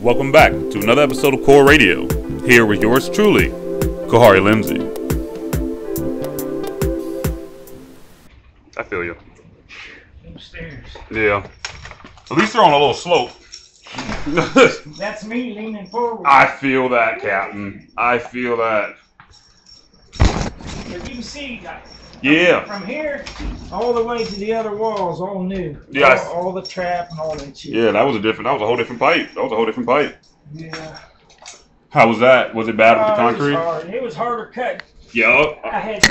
Welcome back to another episode of K.O.R.L Radio. Here with yours truly, K.O.R.L Lindsay. I feel you. Upstairs. Yeah. At least they're on a little slope. That's me leaning forward. I feel that, Captain. I feel that. As you can see, Yeah. from here all the way to the other walls, all new. Yeah. All the trap and all that shit. Yeah, that was a whole different pipe. Yeah. How was that? Was it bad with the concrete? It was hard. It was harder cut. Yup. I had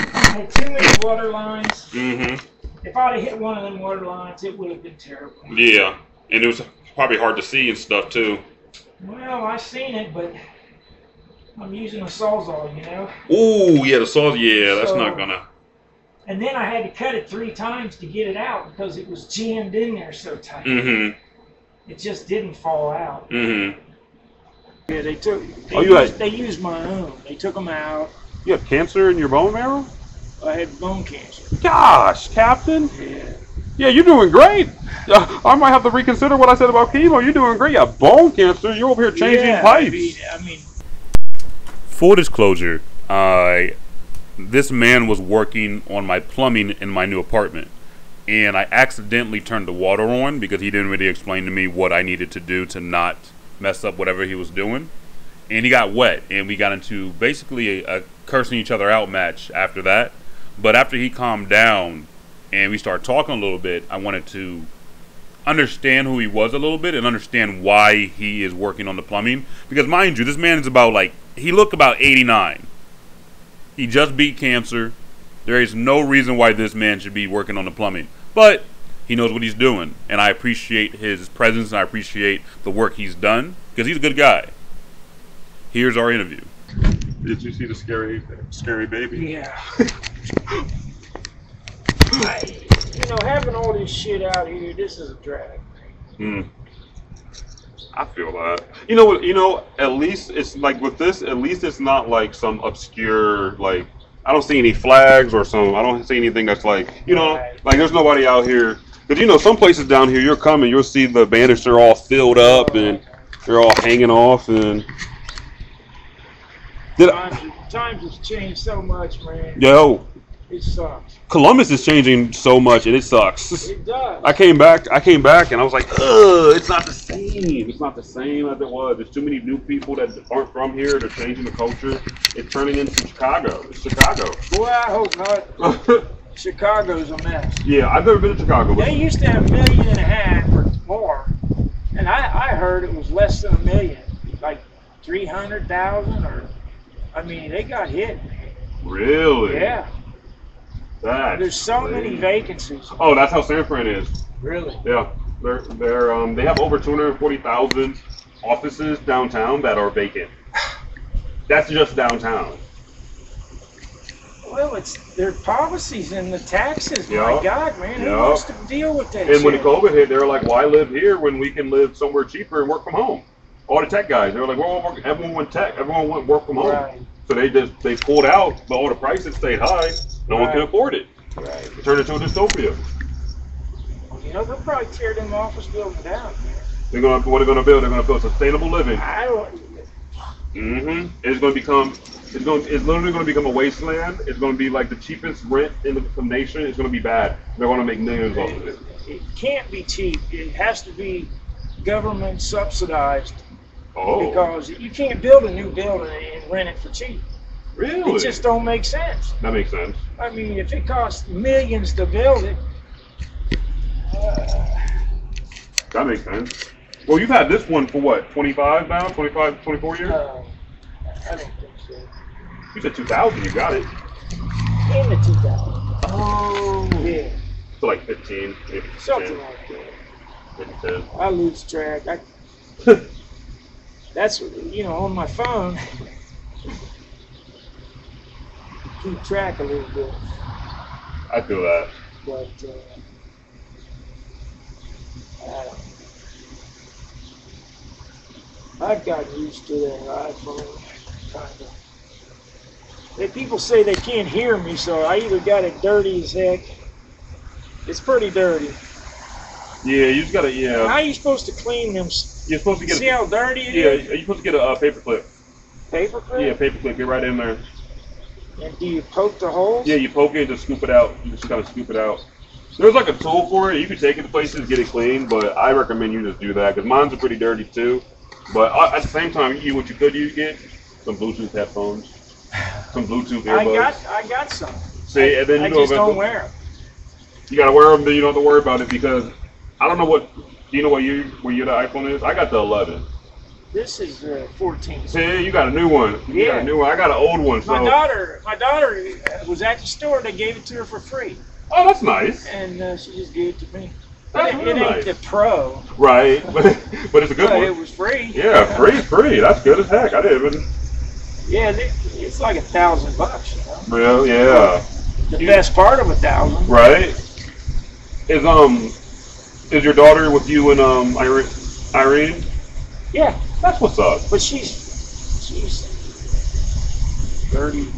too many water lines. Mm-hmm. If I'd have hit one of them water lines, it would have been terrible. Yeah. And it was probably hard to see and stuff too. Well, I seen it, but I'm using a sawzall, you know. Ooh, yeah, the saw. Yeah, that's not gonna. And then I had to cut it 3 times to get it out because it was jammed in there so tight. Mm-hmm. It just didn't fall out. Mm-hmm. Yeah, they used my own. They took them out. You have cancer in your bone marrow? I had bone cancer. Gosh, Captain. Yeah. Yeah, you're doing great. I might have to reconsider what I said about chemo. You're doing great. You have bone cancer. You're over here changing pipes. I mean. Full disclosure, this man was working on my plumbing in my new apartment. And I accidentally turned the water on because he didn't really explain to me what I needed to do to not mess up whatever he was doing. And he got wet. And we got into basically a cursing each other out match after that. But after he calmed down and we started talking a little bit, I wanted to understand who he was a little bit and understand why he is working on the plumbing. Because mind you, this man is he looked about 89. He just beat cancer. There is no reason why this man should be working on the plumbing. But he knows what he's doing. And I appreciate his presence and I appreciate the work he's done. Because he's a good guy. Here's our interview. Did you see the scary baby? Yeah. Having all this shit out here, this is a drag. I feel that. You know what? At least it's like with this. At least it's not like some obscure like. I don't see any flags or I don't see anything that's like like there's nobody out here. Because some places down here, you'll see the bandits are all filled up and they're all hanging off and. Times has changed so much, man. Yo. It sucks. Columbus is changing so much, and it sucks. It does. I came back, and I was like, ugh, it's not the same. It's not the same as it was. There's too many new people that aren't from here. They're changing the culture. It's turning into Chicago. It's Chicago. Boy, I hope not. Chicago's a mess. Yeah, I've never been to Chicago. They used to have $1.5 million or more, and I heard it was less than $1 million, like 300,000 or. I mean, they got hit. Really? Yeah. There's so many vacancies. Oh, that's how San Fran is. Really? Yeah. They have over 240,000 offices downtown that are vacant. That's just downtown. Well, it's their policies and the taxes. Yep. My God, man, who wants to deal with that? And when the COVID hit, they were like, "Why live here when we can live somewhere cheaper and work from home?" All the tech guys, they were like, "Well, everyone went tech. Everyone went work from home." Right. So they pulled out, but all the prices stayed high. No one can afford it. Right. It turned into a dystopia. They'll probably tear them office buildings down. What are they gonna build? They're gonna build sustainable living. I don't. It's literally gonna become a wasteland. It's gonna be like the cheapest rent in the nation. It's gonna be bad. They're gonna make millions off of it. It can't be cheap. It has to be government subsidized. Oh. Because you can't build a new building and rent it for cheap. Really? It just don't make sense. That makes sense. I mean, if it costs millions to build it. That makes sense. Well, you've had this one for what, 25 now? 25, 24 years? I don't think so. You said 2000, you got it. In the 2000. Oh. Yeah. So like 15, maybe 10. Something like that. Maybe 10. I lose track. That's, on my phone, keep track a little bit. I feel that. But, I don't know. I've gotten used to that iPhone, kind of. People say they can't hear me, so I either got it dirty as heck. It's pretty dirty. Yeah, you just gotta, How are you supposed to clean them You're supposed to get. See how dirty it Yeah, is? you're supposed to get a paper clip. Paper clip? Yeah, paper clip. Get right in there. And do you poke the holes? Yeah, you poke it and just scoop it out. You just gotta scoop it out. There's like a tool for it. You can take it to places, get it clean, but I recommend you just do that because mine's are pretty dirty too. But at the same time, what you could use get some Bluetooth headphones, some Bluetooth earbuds. I got some. See, and then I just don't wear them. You gotta wear them, then you don't have to worry about it because I don't know what. Do you know what year the iPhone is? I got the 11. This is 14. See, you got a new one. You got a new one. I got an old one. So. My daughter was at the store. They gave it to her for free. Oh, that's nice. And she just gave it to me. That's It really ain't nice. the Pro. Right, but it's a good one. It was free. Yeah, free. That's good as heck. I didn't even. Yeah, it's like $1,000, you know. Well, yeah. The best part of $1,000. Right. Is your daughter with you and Irene? Yeah, That's what's up. but she's 30,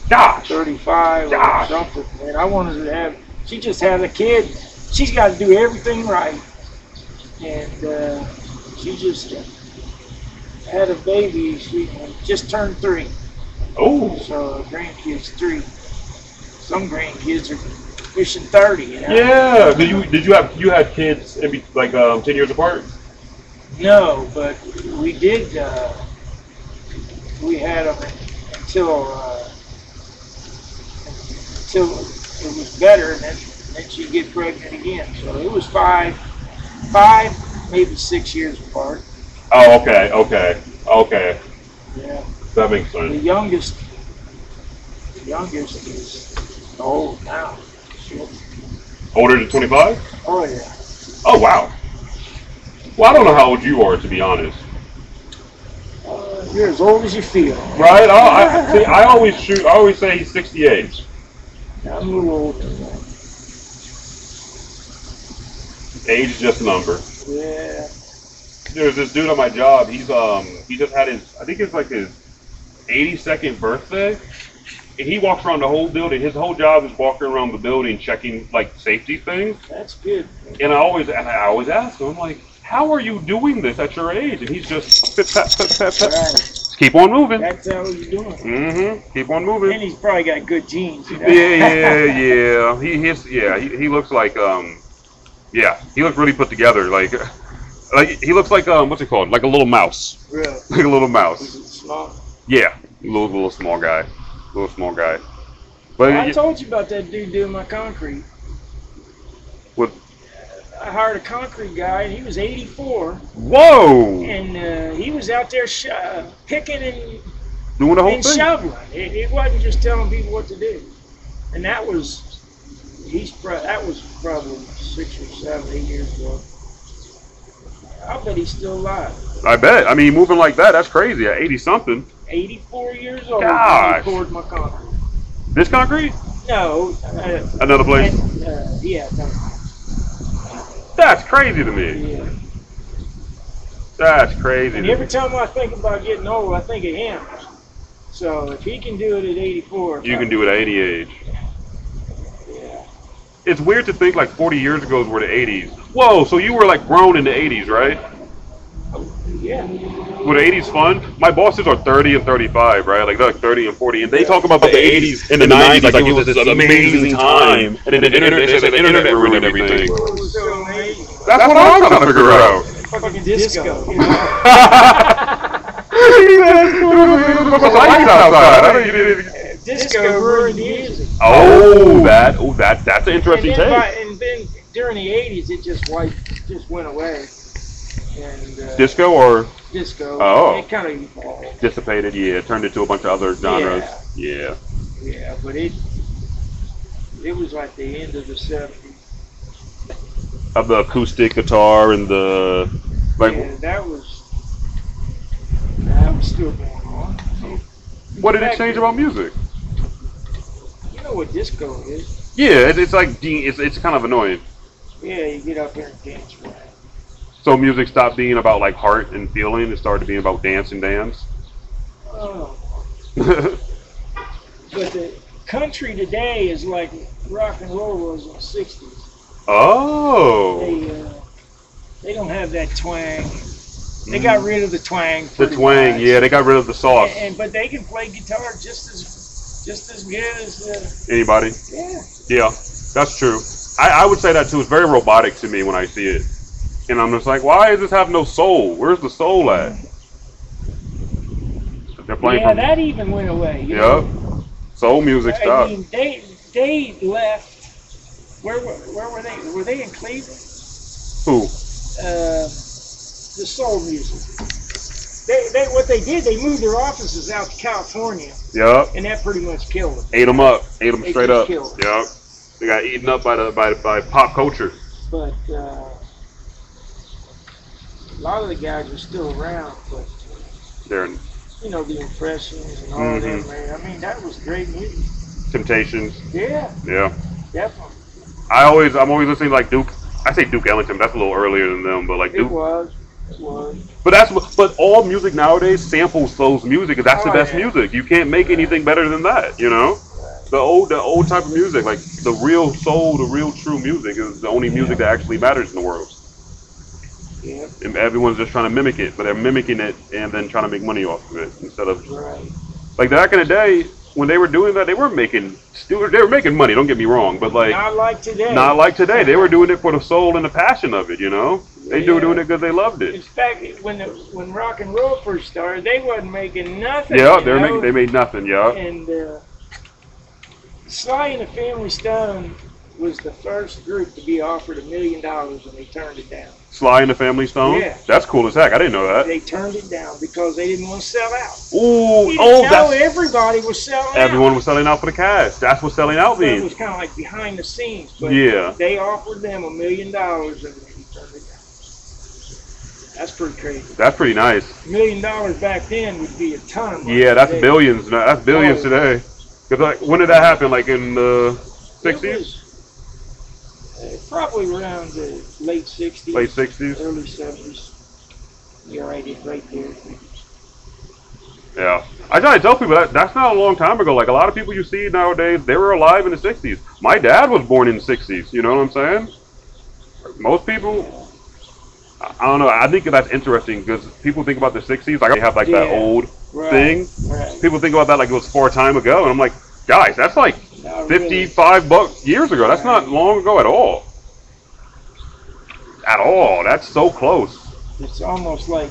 Gosh. 35 or something. And I wanted to have. She just had a kid. She's got to do everything right, and she just had a baby. She just turned 3. Oh. So grandkids 3. Some grandkids are pushing 30. You know? Yeah. You had kids like 10 years apart? No, but we did. We had them until it was better, and then she'd get pregnant again. So it was five, maybe 6 years apart. Oh, okay. Yeah. That makes The sense. youngest is old now. Shit. Older than 25? Oh yeah. Oh, wow. Well, I don't know how old you are, to be honest. You're as old as you feel. Right? I always say he's 68. I'm a little older than that. Age is just a number. Yeah. There's this dude on my job. He just had I think it's like his 82nd birthday, and he walks around the whole building. His whole job is walking around the building checking like safety things. That's good. And I always ask him, I'm like, how are you doing this at your age? And he's just pep. Right. Keep on moving. That's how you're doing. Mm-hmm. Keep on moving. And he's probably got good genes. You know? Yeah. He looks like he looks really put together. Like he looks like what's it called? Like a little mouse. Really? Like a little mouse. Is it small? Yeah, little small guy. But I told you about that dude doing my concrete. With I hired a concrete guy, and he was 84, whoa, and he was out there picking and doing the whole thing. shoveling. It wasn't just telling people what to do. And that was probably 6 or 7, 8 years ago. I bet he's still alive. I bet. I mean, moving like that's crazy. At 80 something. 84 years old. Gosh. He poured my concrete. This concrete? No. Another place? Yeah. No. That's crazy to me. Yeah. That's crazy. And to every me. time I think about getting old, I think of him. So if he can do it at 84, You can do it at any age. Yeah. It's weird to think like 40 years ago were the 80s. Whoa, so you were like grown in the 80s, right? Yeah. Were the 80s fun? My bosses are 30 and 35, right? Like they're like 30 and 40, and they talk about the 80s and the 90s like it was this amazing time. And then the internet ruined everything. So amazing. That's what I'm trying to figure out. Fucking disco. Disco ruined music. That's an interesting take. And then during the 80s, it just went away. And Disco or disco. Oh. It kind of evolved. dissipated? Yeah, turned into a bunch of other genres. Yeah. Yeah, but it was like the end of the 70s. Of the acoustic guitar and the Yeah, that was still going on. What did it change about music? You know what disco is? Yeah, it's like it's kind of annoying. Yeah, you get up there and dance for it. So music stopped being about like heart and feeling. It started being about dance and dance. Oh. But the country today is like rock and roll was in the 60s. Oh. They don't have that twang. They got rid of the twang. The twang, much. yeah, they got rid of the sauce. But they can play guitar just as good as anybody. Yeah. Yeah, that's true. I would say that too. It's very robotic to me when I see it, and I'm just like, why does this have no soul? Where's the soul at? They're playing. Yeah, that even went away. Yeah, soul music stuff. I mean, they left. Where were they? Were they in Cleveland? Who? The soul music. What they did, they moved their offices out to California. Yep. And that pretty much killed them. Ate them up. Ate them straight up. Killed them. Yep. They got eaten up by pop culture. But a lot of the guys are still around. But they're, the Impressions and all that, man. I mean, that was great music. Temptations. Yeah. Yeah. Definitely. I'm always listening to like Duke. I say Duke Ellington. That's a little earlier than them, but like Duke. It was. But all music nowadays samples those music, and that's the best music. You can't make anything better than that, The old type of music, like the real soul, the real true music is the only music that actually matters in the world. Yeah. And everyone's just trying to mimic it, but they're mimicking it and then trying to make money off of it instead of like back in the day when they were doing that, they were making money. Don't get me wrong, but like not like today. Not like today. They were doing it for the soul and the passion of it, They were doing it because they loved it. In fact, when rock and roll first started, they wasn't making nothing. Yeah, they made nothing. Yeah. And Sly and the Family Stone was the first group to be offered $1 million, and they turned it down. Sly and the Family Stone? Yeah. That's cool as heck. I didn't know that. They turned it down because they didn't want to sell out. Everybody was selling out. Everyone was selling out for the cash. That's what selling out means. It was kind of like behind the scenes. But they offered them $1 million, and they turned it down. That's pretty crazy. That's pretty nice. $1 million back then would be a ton of money. Yeah, that's billions. That's billions today. Because like, when did that happen? Like in the 60s? Probably around the late 60s. Late 60s? Early 70s. You're right there. Yeah. I try to tell people that's not a long time ago. Like a lot of people you see nowadays, they were alive in the 60s. My dad was born in the 60s. You know what I'm saying? Most people, I don't know. I think that's interesting because people think about the 60s like they have like that old thing. Right. People think about that like it was far time ago. And I'm like, guys, that's like 55 years ago. That's not long ago at all. At all. That's so close. It's almost like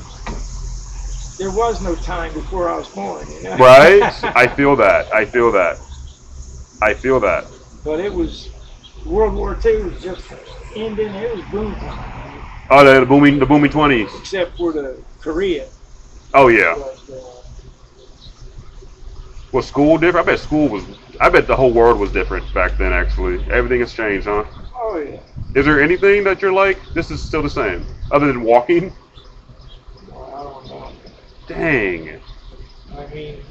there was no time before I was born. Right? I feel that. But it was, World War II was just ending. It was boom time. Oh, the booming 20s. Except for the Korea. Oh, yeah. Was school different? I bet the whole world was different back then, actually. Everything has changed, huh? Oh, yeah. Is there anything that you're like, this is still the same, other than walking? Well, I don't know. Dang. I mean,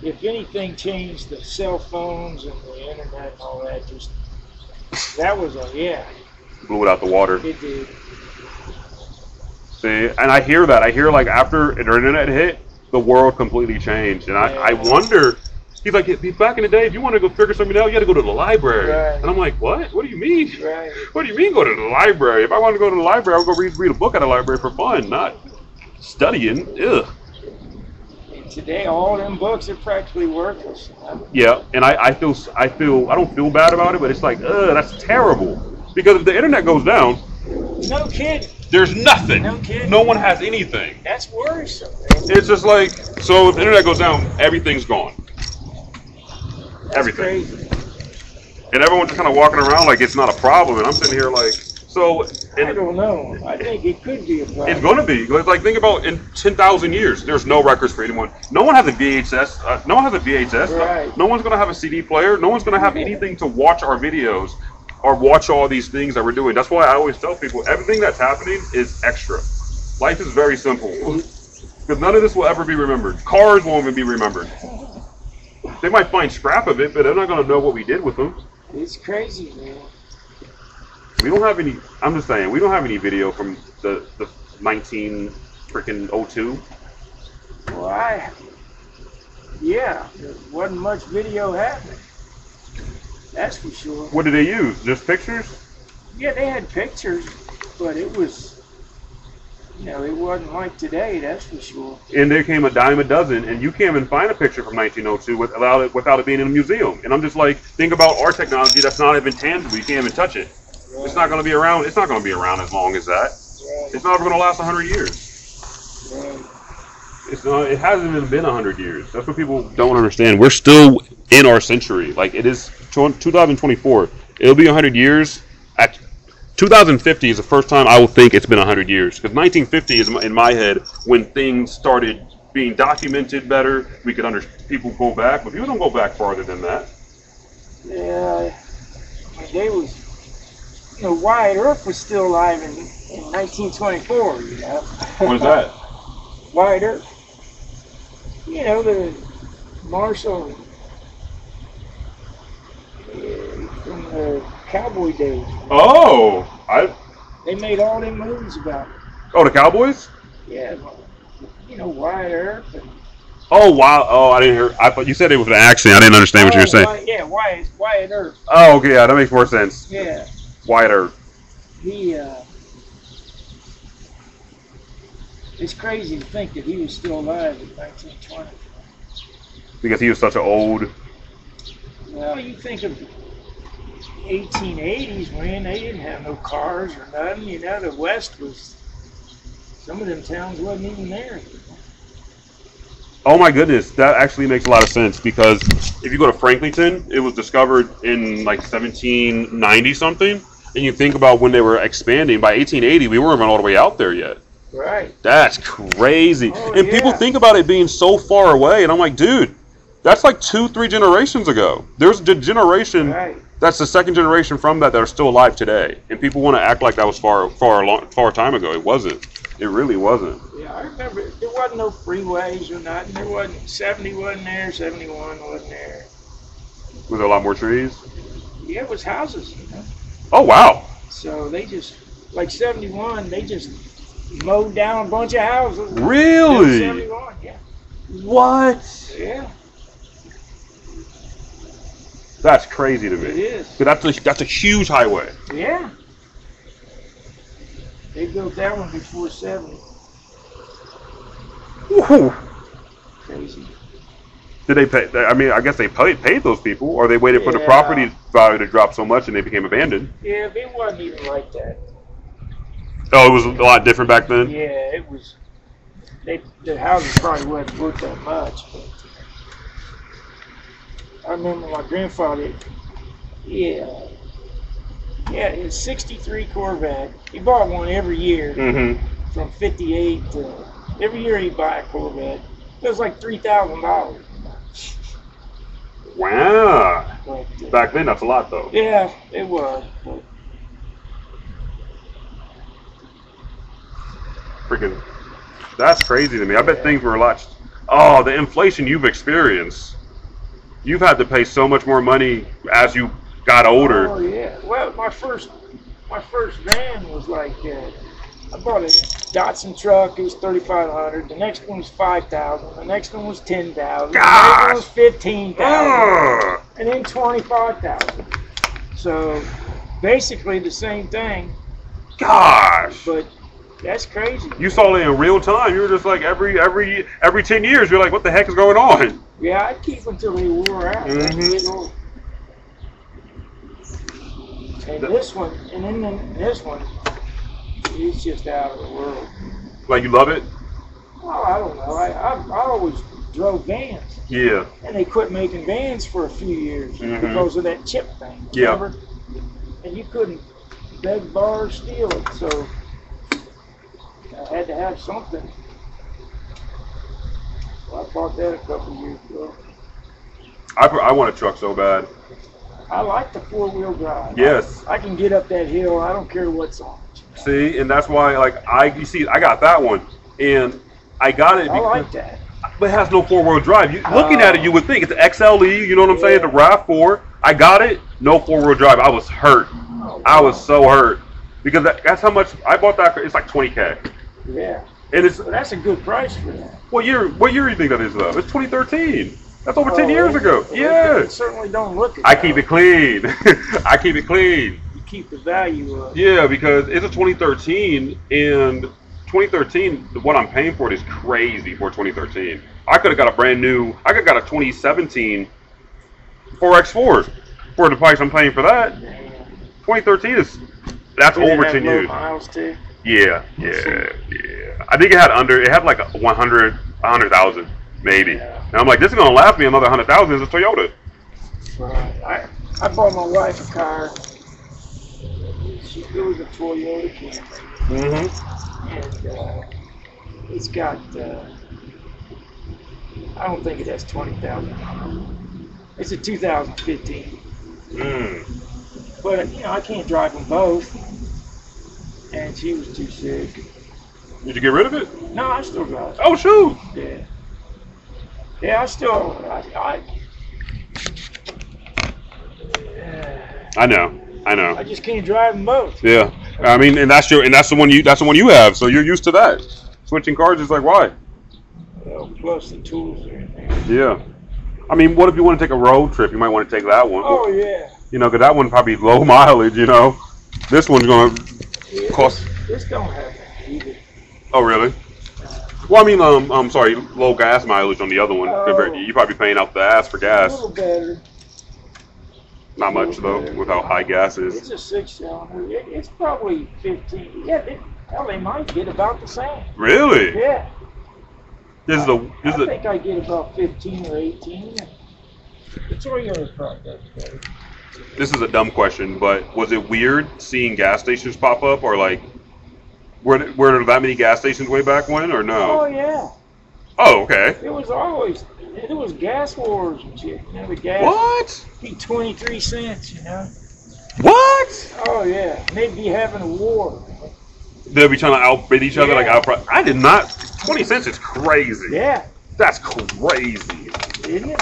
if anything changed, the cell phones and the internet and all that, that was Blew it out the water. It did. See, and I hear that. I hear like after the internet hit, the world completely changed. And I wonder, he's like, back in the day, if you want to go figure something out, you had to go to the library. Right. And I'm like, what? What do you mean? Right. What do you mean go to the library? If I want to go to the library, I would go read a book at the library for fun, not studying. Ugh. And today, all them books are practically worthless. Yeah, and I don't feel bad about it, but it's like, that's terrible. Because if the internet goes down, no kidding. There's nothing. No kidding. No one has anything. That's worrisome, man. It's just like, so if the internet goes down, everything's gone. That's everything. Crazy. And everyone's just kind of walking around like it's not a problem, and I'm sitting here like, so. I don't know. I think it could be a problem. It's going to be. Like, think about in 10,000 years, there's no records for anyone. No one has a VHS. No one has a VHS. Right. No one's going to have a CD player. No one's going to have anything to watch our videos or watch all these things that we're doing. That's why I always tell people, everything that's happening is extra. Life is very simple. Because none of this will ever be remembered. Cars won't even be remembered. They might find scrap of it, but they're not going to know what we did with them. It's crazy, man. We don't have any, I'm just saying, we don't have any video from the 19 freaking 02. Well, there wasn't much video happening. That's for sure. What did they use? Just pictures? Yeah, they had pictures, but it was, You know, it wasn't like today, that's for sure. And there came a dime a dozen, and you can't even find a picture from 1902 without it being in a museum. And I'm just like, think about our technology that's not even tangible. You can't even touch it. Right. It's not going to be around. It's not going to be around as long as that. Right. It's not even going to last 100 years. Right. It's not. It hasn't even been 100 years. That's what people don't understand. We're still in our century. Like, it is 2024. It'll be 100 years. At 2050 is the first time I will think it's been 100 years. Because 1950 is, in my head, when things started being documented better. We could people go back, but people don't go back farther than that. Yeah, I mean, they was, you know, Wyatt Earp was still alive in 1924. You know. What is that? Wyatt Earp. You know, the marshal from the cowboy days. Oh, They made all them movies about it. Oh, the Cowboys? Yeah, you know, Wyatt Earp. Oh, wow. Oh, I didn't hear. I thought you said it was an accent. I didn't understand what you were saying. Wyatt Earp. Oh, okay. Yeah, that makes more sense. Yeah. Wyatt Earp. It's crazy to think that he was still alive in 1920. Because he was such an old. Well, you think of 1880s, man, they didn't have no cars or nothing. You know, the West was, some of them towns wasn't even there. Oh my goodness, that actually makes a lot of sense, because if you go to Franklinton, it was discovered in like 1790 something, and you think about when they were expanding, by 1880 we weren't even all the way out there yet. Right. That's crazy. Oh, and people think about it being so far away, and I'm like, dude, that's like 2-3 generations ago. There's the generation, right. That's the second generation from that are still alive today, and people want to act like that was far time ago. It wasn't. It really wasn't. Yeah, I remember there wasn't no freeways or nothing. There wasn't, 70 wasn't there, 71 wasn't there. Was there a lot more trees? Yeah, it was houses, you know. Oh, wow. So they just, like 71, they just mowed down a bunch of houses. Really? 71, yeah. What? Yeah. That's crazy to me. It is. But that's a huge highway. Yeah. They built that one before 70. Woohoo. Crazy. Did they pay? I mean, I guess they paid those people, or they waited for the property value to drop so much and they became abandoned. Yeah, but it wasn't even like that. Oh, it was a lot different back then? Yeah, it was. The houses probably wasn't worth that much, but I remember my grandfather, his 63 Corvette. He bought one every year from 58 to, every year he'd buy a Corvette. It was like $3,000. Wow. But, back then, that's a lot, though. Yeah, it was. But, freaking, that's crazy to me. I bet things were a lot. Oh, the inflation you've experienced. You've had to pay so much more money as you got older. Oh yeah. Well, my first van was like I bought a Datsun truck. It was $3,500. The next one was $5,000. The next one was $10,000. The next one was $15,000. And then $25,000. So basically the same thing. Gosh. But that's crazy. You saw it in real time. You were just like every 10 years. You're like, what the heck is going on? Yeah, I'd keep them until they wore out. And this one, and then this one, it's just out of the world. Like, you love it? Oh, I don't know. I always drove vans. Yeah. And they quit making vans for a few years because of that chip thing. Yeah. Remember? And you couldn't beg, borrow, or steal it. So I had to have something. Well, I bought that a couple years ago. I want a truck so bad. I like the 4-wheel drive. Yes. I can get up that hill. I don't care what's on it. See, and that's why, like, you see, I got that one, and I got it. I like that. But it has no 4-wheel drive. Looking at it, you would think it's an XLE. You know what I'm saying? The RAV4. I got it. No 4-wheel drive. I was hurt. Oh, wow. I was so hurt because that's how much I bought that. It's like $20K. Yeah. And that's a good price for that. What year do you think that is, though? It's 2013. That's over 10 years ago. Well, yeah. It certainly don't look it. I keep it clean. I keep it clean. You keep the value up. Yeah, because it's a 2013, and 2013, what I'm paying for it is crazy for 2013. I could have got a brand new. I could have got a 2017 4X4 for the price I'm paying for that. 2013 is that's over 10 years. Miles too. Yeah. I think it had like 100,000 maybe. Yeah. And I'm like, this is gonna last me another 100,000. It's a Toyota. Right. I bought my wife a car. It was a Toyota Camry. And it's got. I don't think it has 20,000. It's a 2015. But I can't drive them both. And she was too sick. Did you get rid of it? No, I still drive. Oh shoot! Yeah, I still. I know. I just can't drive them both. Yeah, I mean, and that's the one you have. So you're used to that. Switching cars is like why? Well, plus the tools are in there. Yeah, I mean, what if you want to take a road trip? You might want to take that one. Oh yeah. Because that one probably low mileage. This one's gonna cost. This don't have that either. Oh really? Well, I mean, I'm sorry, low gas mileage on the other one. Oh. You probably paying out the ass for gas. A little better. Not much though, with how high gas is. It's a 6-cylinder. It's probably 15. Yeah, they might get about the same. Really? Yeah. I think I get about 15 or 18. The Toyota probably does better. This is a dumb question, but was it weird seeing gas stations pop up, or like, were there that many gas stations way back when, or no? Oh yeah. Oh okay. It was gas wars and shit. The gas. What? Be 23 cents, What? Oh yeah, and they'd be having a war. They'll be trying to outbid each other, Yeah. I did not. 20 cents is crazy. Yeah. That's crazy. Isn't it?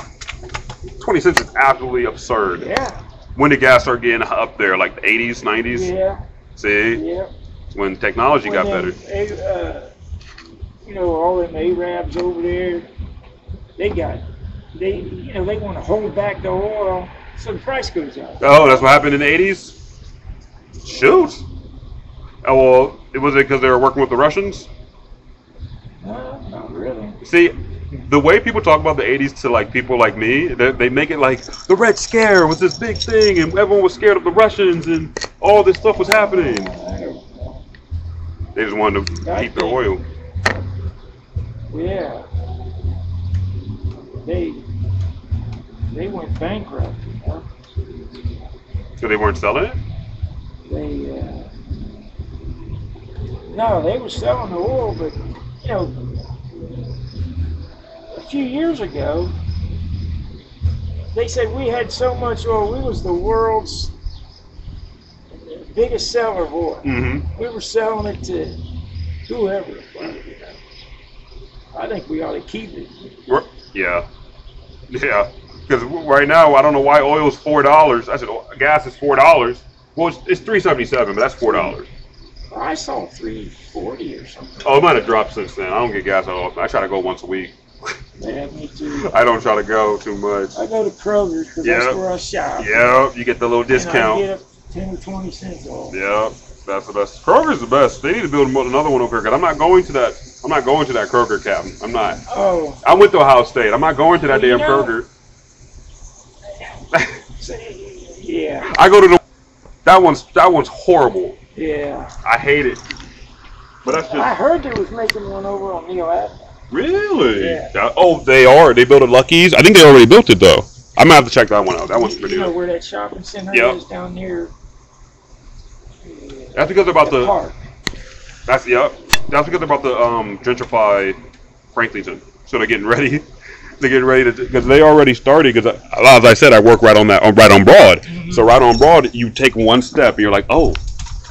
20 cents is absolutely absurd. Yeah. When did gas start getting up there? Like the 80s, 90s? Yeah. See? Yeah. When technology got better. All them Arabs over there, they want to hold back the oil, so the price goes up. Oh, that's what happened in the 80s? Shoot. Oh, well, was it because they were working with the Russians? No, not really. See, the way people talk about the 80s to like people like me, they make it like the Red Scare was this big thing and everyone was scared of the Russians and all this stuff was happening. They just wanted to keep their oil. Yeah. They went bankrupt, So they weren't selling it? No, they were selling the oil, but a few years ago, they said we had so much oil. We was the world's biggest seller of oil. Mm-hmm. We were selling it to whoever. I think we ought to keep it. Yeah. Because right now, I don't know why oil's $4. I said gas is $4. Well, it's $3.77, but that's $4. I saw $3.40 or something. Oh, it might have dropped since then. I don't get gas that often. I try to go once a week. Yeah, me too. I don't try to go too much. I go to Kroger's because that's where I shop. Yep, you get the little discount. And I get 10 or 20 cents off. Yep, that's the best. Kroger's the best. They need to build another one over here because I'm not going to that. I'm not going to that Kroger, Captain. I'm not. Oh. I went to Ohio State. I'm not going to that damn Kroger. Yeah. I go to the. That one's horrible. Yeah. I hate it. But that's just. I heard they was making one over on Neal Avenue. Really? Yeah. Oh, they are. They built a Lucky's. I think they already built it though. I'm gonna have to check that one out. That one's pretty. You know where that shopping center is down near. That's because they're about the park. That's because they're about to gentrify Franklinton. So they're getting ready. They're getting ready to because they already started. Because as I said, I work right on Broad. Mm-hmm. So right on Broad, you take one step and you're like, oh.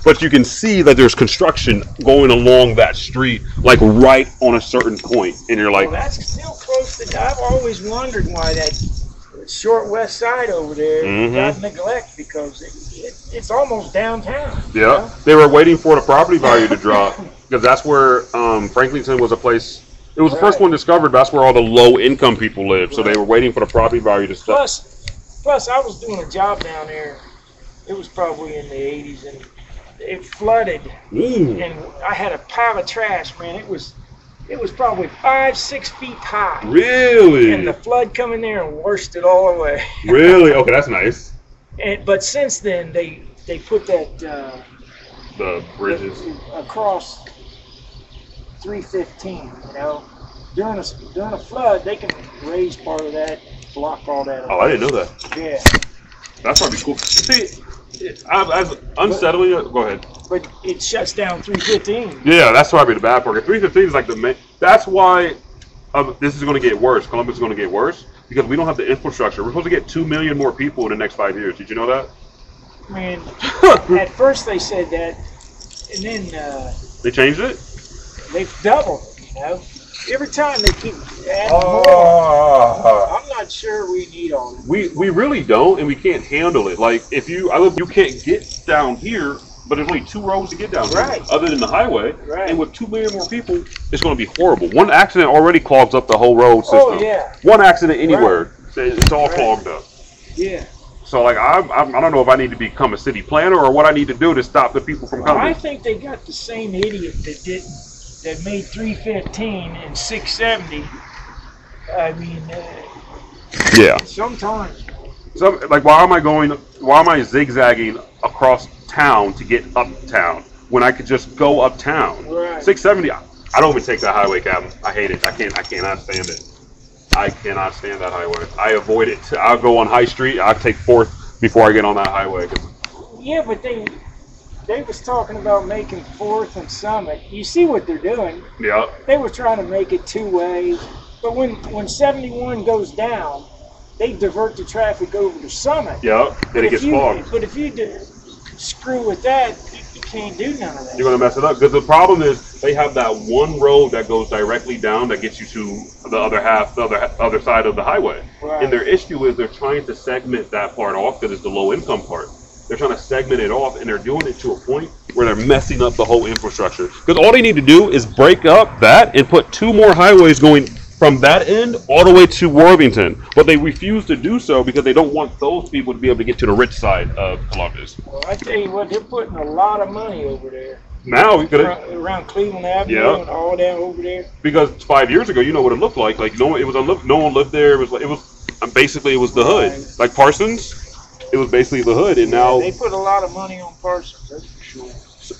But you can see that there's construction going along that street, like right on a certain point, and you're like, well, that's still close to. I've always wondered why that short west side over there got neglected because it's almost downtown. Yeah, they were waiting for the property value to drop because that's where Franklinton was a place. It was the first one discovered. That's where all the low-income people live. So they were waiting for the property value to stop. Plus, I was doing a job down there. It was probably in the 80s, and it flooded, Ooh. and I had a pile of trash, man. It was probably 5-6 feet high. Really? And the flood come in there and washed it all away. Really? Okay, that's nice. But since then, they put that The bridges. across 315. You know, during a flood, they can raise part of that, block all that. Oh, I didn't know that. Yeah. That's probably cool. See, as unsettling. Go ahead. But it shuts down 315. Yeah, that's probably the bad part. 315 is like the main. That's why this is going to get worse. Columbus is going to get worse because we don't have the infrastructure. We're supposed to get 2 million more people in the next 5 years. Did you know that? Man, at first they said that, and then They changed it. they've doubled it. You know, every time they keep adding more. I'm not sure we need all this. We really don't, and we can't handle it. Like if you can't get down here, but there's only 2 roads to get down here, Right. other than the highway. Right. And with 2 million more people, it's going to be horrible. One accident already clogs up the whole road system. Oh, yeah. One accident anywhere, it's all clogged up. Yeah. So like I don't know if I need to become a city planner or what I need to do to stop the people from coming. I think they got the same idiot that made 315 and 670. I mean, Yeah. sometimes. So like why am I zigzagging across town to get uptown when I could just go uptown? Right. 670. I don't even take that highway, Captain. I hate it. I cannot stand it. I cannot stand that highway. I avoid it. I'll go on High Street. I'll take 4th before I get on that highway. Yeah, but they was talking about making 4th and Summit. You see what they're doing? Yeah. They were trying to make it 2 ways, but when 71 goes down, they divert the traffic over to Summit. Yeah. Then it gets clogged. But if you screw with that, you can't do none of that. You're gonna mess it up because the problem is they have that one road that goes directly down that gets you to the other half, the other side of the highway. Right. And their issue is they're trying to segment that part off because it's the low income part. They're trying to segment it off, and they're doing it to a point where they're messing up the whole infrastructure. Because all they need to do is break up that and put 2 more highways going from that end all the way to Worthington. But they refuse to do so because they don't want those people to be able to get to the rich side of Columbus. Well, I tell you what, they're putting a lot of money over there. Now, Around Cleveland Avenue Yeah. and all down over there. because 5 years ago, you know what it looked like. Like no one lived there. It was basically it was the hood. Right. Like Parsons, it was basically the hood. And now They put a lot of money on Parsons, that's for sure.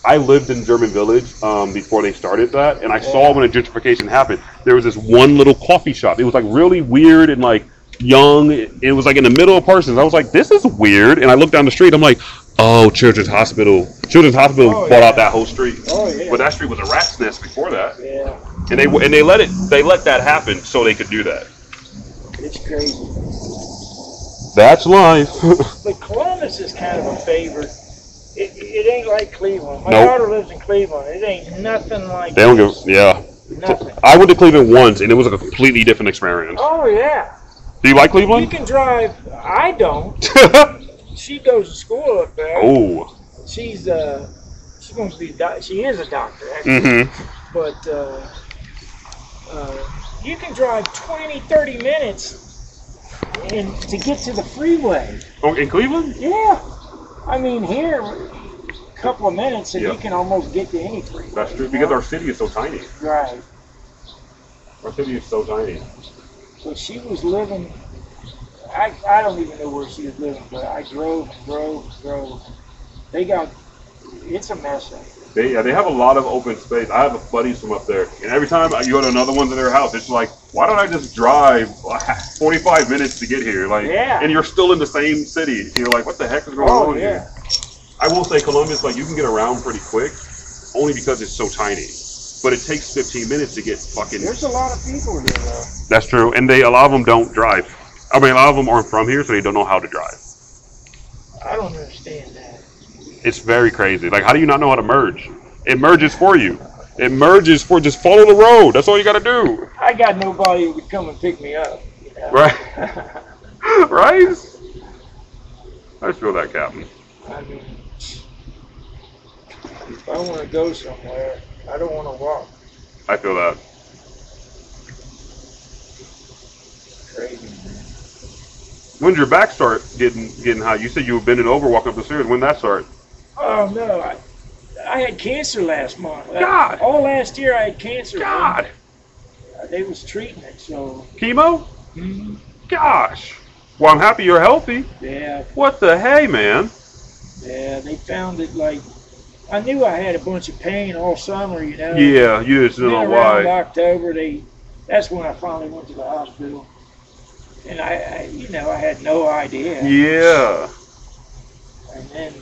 I lived in German Village before they started that, and I saw when the gentrification happened. There was this one little coffee shop. It was like really weird and like young. It was like in the middle of Parsons. I was like, this is weird. And I looked down the street. I'm like, oh, Children's Hospital. Children's Hospital bought out that whole street. Oh, yeah. But that street was a rat's nest before that. Yeah, And they let that happen so they could do that. it's crazy. That's life. But Columbus is kind of a favorite. It ain't like Cleveland. My Nope. daughter lives in Cleveland. It ain't nothing like They don't give. this. Yeah. Nothing. I went to Cleveland once, and it was a completely different experience. Oh, yeah. Do you like You Cleveland? can drive. I don't. She goes to school up there. Oh. She's going to be. She is a doctor, actually. Mm-hmm. But you can drive 20, 30 minutes to get to the freeway. Oh, in Cleveland? Yeah. I mean, here, a couple of minutes and Yeah. you can almost get to any freeway. That's true, because our city is so tiny. Right. Our city is so tiny. So she was living, I don't even know where she was living, but I drove. It's a mess up there. They have a lot of open space. I have buddies from up there, and every time I go to another one to their house, it's like, why don't I just drive 45 minutes to get here? Like, Yeah. and you're still in the same city. You're like, what the heck is going Oh, on yeah. here? I will say Columbus, like, you can get around pretty quick, only because it's so tiny. But it takes 15 minutes to get fucking. There's a lot of people here, though. That's true, and a lot of them don't drive. I mean, a lot of them aren't from here, so they don't know how to drive. I don't understand that. It's very crazy. Like, how do you not know how to merge? It merges for you. It merges for just follow the road. That's all you got to do. I got nobody who would come and pick me up. You know? Right? Right? I feel that, Captain. I mean, if I want to go somewhere, I don't want to walk. I feel that. Crazy, man. When'd your back start getting high? You said you were bending over walking up the stairs. When'd that start? Oh no, I had cancer last month. God. All last year I had cancer. God. They was treating it, so. Chemo? Mm-hmm. Gosh. Well, I'm happy you're healthy. Yeah. What the hey, man? Yeah, they found it like. I knew I had a bunch of pain all summer, you know. Yeah, you just don't know around why. October, that's when I finally went to the hospital. And I had no idea. Yeah. And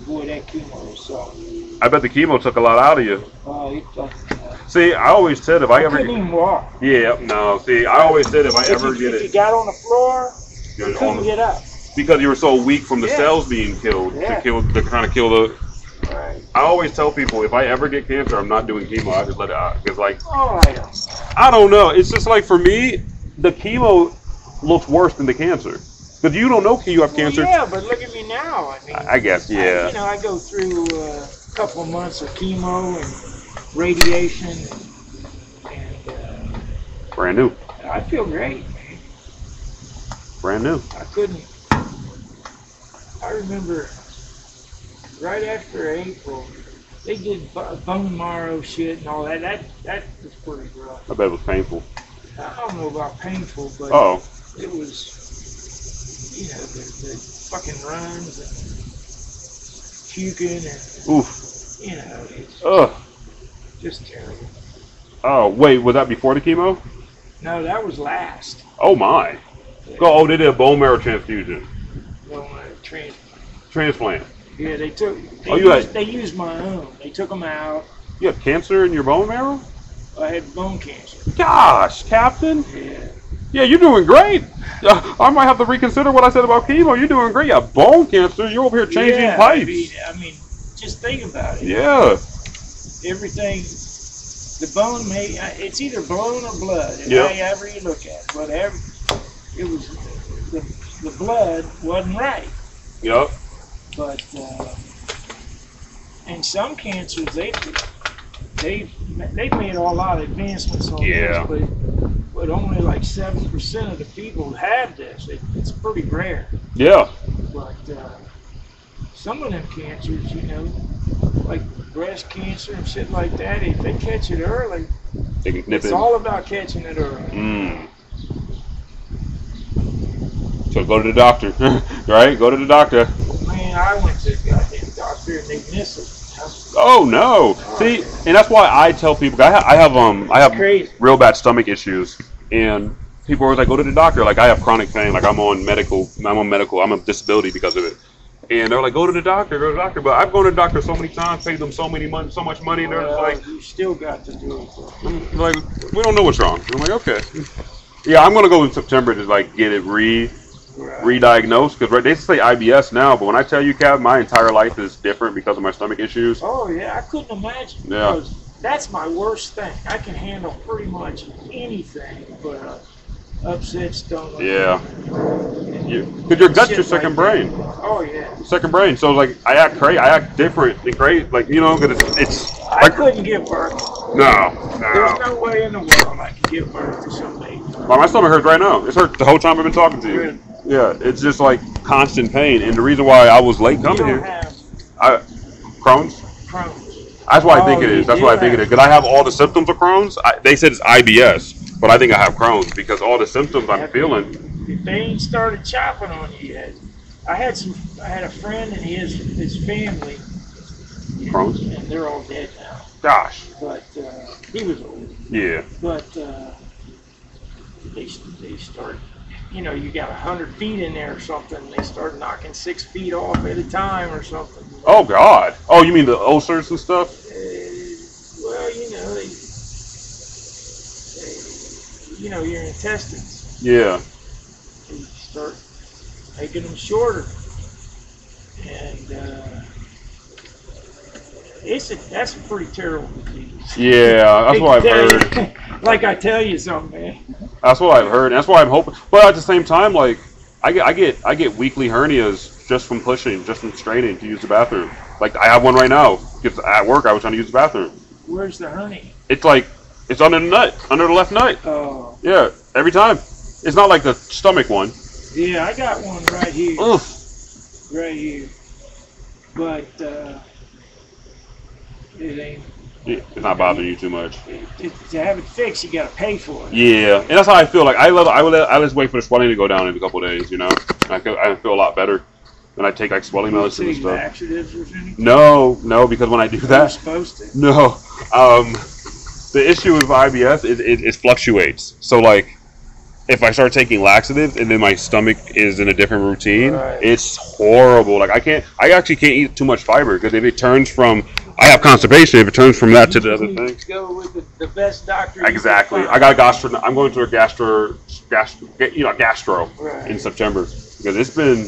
boy, that chemo was something. I bet the chemo took a lot out of you. Oh, it fucking. See, I always said if I ever. Couldn't even walk. Yeah, no. See, I always said if I ever get If it. you got on the floor, you couldn't get up. Because you were so weak from the Yeah. cells being killed. Yeah. They're trying to kill the. Right. I always tell people if I ever get cancer, I'm not doing chemo. I just let it out. Because like. Oh, I don't know. It's just like for me, the chemo looks worse than the cancer. Because you don't know you have cancer. Yeah, but look at me now. I mean, I guess, yeah. I go through a couple of months of chemo and radiation, and Brand new. I feel great, man. Brand new. I remember right after April, they did bone marrow shit and all that. That was pretty rough. I bet it was painful. I don't know about painful, but it was, the fucking runs and puking and, it's just terrible. Oh, wait, was that before the chemo? No, that was last. Oh, my. Yeah. Oh, they did a bone marrow transfusion. Bone marrow Transplant. Yeah, they used my own. They took them out. You have cancer in your bone marrow? I had bone cancer. Gosh, Captain. Yeah. Yeah, you're doing great. I might have to reconsider what I said about chemo. You're doing great. You have bone cancer. You're over here changing pipes. I mean, just think about it. Yeah. Everything, the bone it's either bone or blood. However you look at it. Whatever. It was, the blood wasn't right. Yep. But, and some cancers, they've made a lot of advancements on this, but only like 7% of the people have this. It's pretty rare. Yeah. But some of them cancers, like breast cancer and shit like that, if they catch it early, they can nip it's all about catching it early. Mm. So go to the doctor, right? Go to the doctor. Man, I went to the goddamn doctor and they missed it. Oh no! See, and that's why I tell people I have crazy. Real bad stomach issues, and people are always like, go to the doctor. Like I have chronic pain. Like I'm on medical. I'm on disability because of it. And they're like, go to the doctor, go to the doctor. But I've gone to the doctor so many times, paid them so much money, and they're just like, you still got to do it. I'm like, we don't know what's wrong. I'm like, okay. Yeah, I'm gonna go in September to like get it re-diagnosed because they say IBS now, but when I tell you, Cap, my entire life is different because of my stomach issues. Oh yeah, I couldn't imagine. Yeah. Because that's my worst thing. I can handle pretty much anything, but upset stomach. Yeah. Because your gut's your second brain. Oh yeah. Second brain. So like I act different and crazy. Like because it's. I couldn't give birth. No. There's no way in the world I could give birth to somebody. Well, my stomach hurts right now. It's hurt the whole time I've been talking to you. Good. Yeah, it's just like constant pain, and the reason why I was late coming here, Crohn's. That's why I think it is. That's why I think it is. Because I have all the symptoms of Crohn's. They said it's IBS, but I think I have Crohn's because all the symptoms I'm feeling. If they ain't started chopping on you yet, I had a friend and his family. Crohn's. And they're all dead now. Gosh. But he was old. Yeah. But they start. You got 100 feet in there or something. They start knocking 6 feet off at a time or something. Oh God! Oh, you mean the ulcers and stuff? Well, your intestines. Yeah. They start making them shorter, and that's a pretty terrible disease. Yeah, that's what I've heard. Like I tell you something, man. That's what I've heard. That's why I'm hoping. But at the same time, like I get weekly hernias just from pushing, just from straining to use the bathroom. Like I have one right now because at work I was trying to use the bathroom. Where's the hernia? It's like it's under the nut, under the left nut. Oh. Yeah, every time. It's not like the stomach one. Yeah, I got one right here. Ugh. Right here. But it ain't. It's not bothering you too much. To have it fixed, you gotta pay for it. Yeah, and that's how I feel. Like I just wait for the swelling to go down in a couple of days. You know, and I feel a lot better. Then I take like swelling medicine and stuff. Laxatives or anything? No, because when I do that, you're supposed to. No, the issue with IBS is it fluctuates. So like, if I start taking laxatives and then my stomach is in a different routine, it's horrible. Like I actually can't eat too much fiber because if it turns from, I have constipation. If it turns from that to the other thing, go with the best doctor. Exactly. I got a gastro. I'm going to a gastro in September because it's been.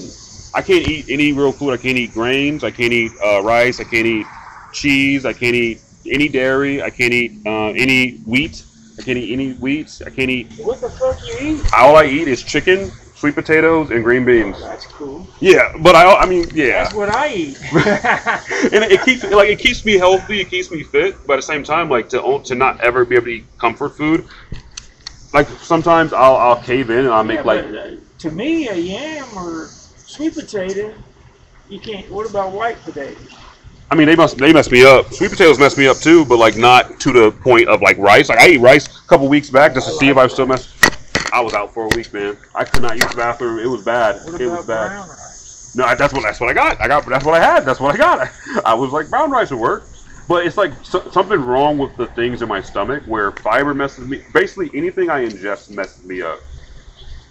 I can't eat any real food. I can't eat grains. I can't eat rice. I can't eat cheese. I can't eat any dairy. I can't eat any wheat. I can't eat any wheats. I can't eat. What the fuck you eat? All I eat is chicken, sweet potatoes, and green beans. Oh, that's cool. Yeah, but I mean, yeah. That's what I eat. And it keeps me healthy. It keeps me fit. But at the same time, like to not ever be able to eat comfort food. Like sometimes I'll cave in and I'll make like. To me, a yam or sweet potato, you can't. What about white potatoes? I mean, they mess me up. Sweet potatoes mess me up too, but like not to the point of like rice. Like I ate rice a couple weeks back just to see if I was still mess. I was out for a week, man. I could not use the bathroom. It was bad. What it about was bad. brown rice? No, that's what I got. That's what I had. That's what I got. I was like, brown rice would work, but it's like something wrong with the things in my stomach where fiber messes me. Basically, anything I ingest messes me up.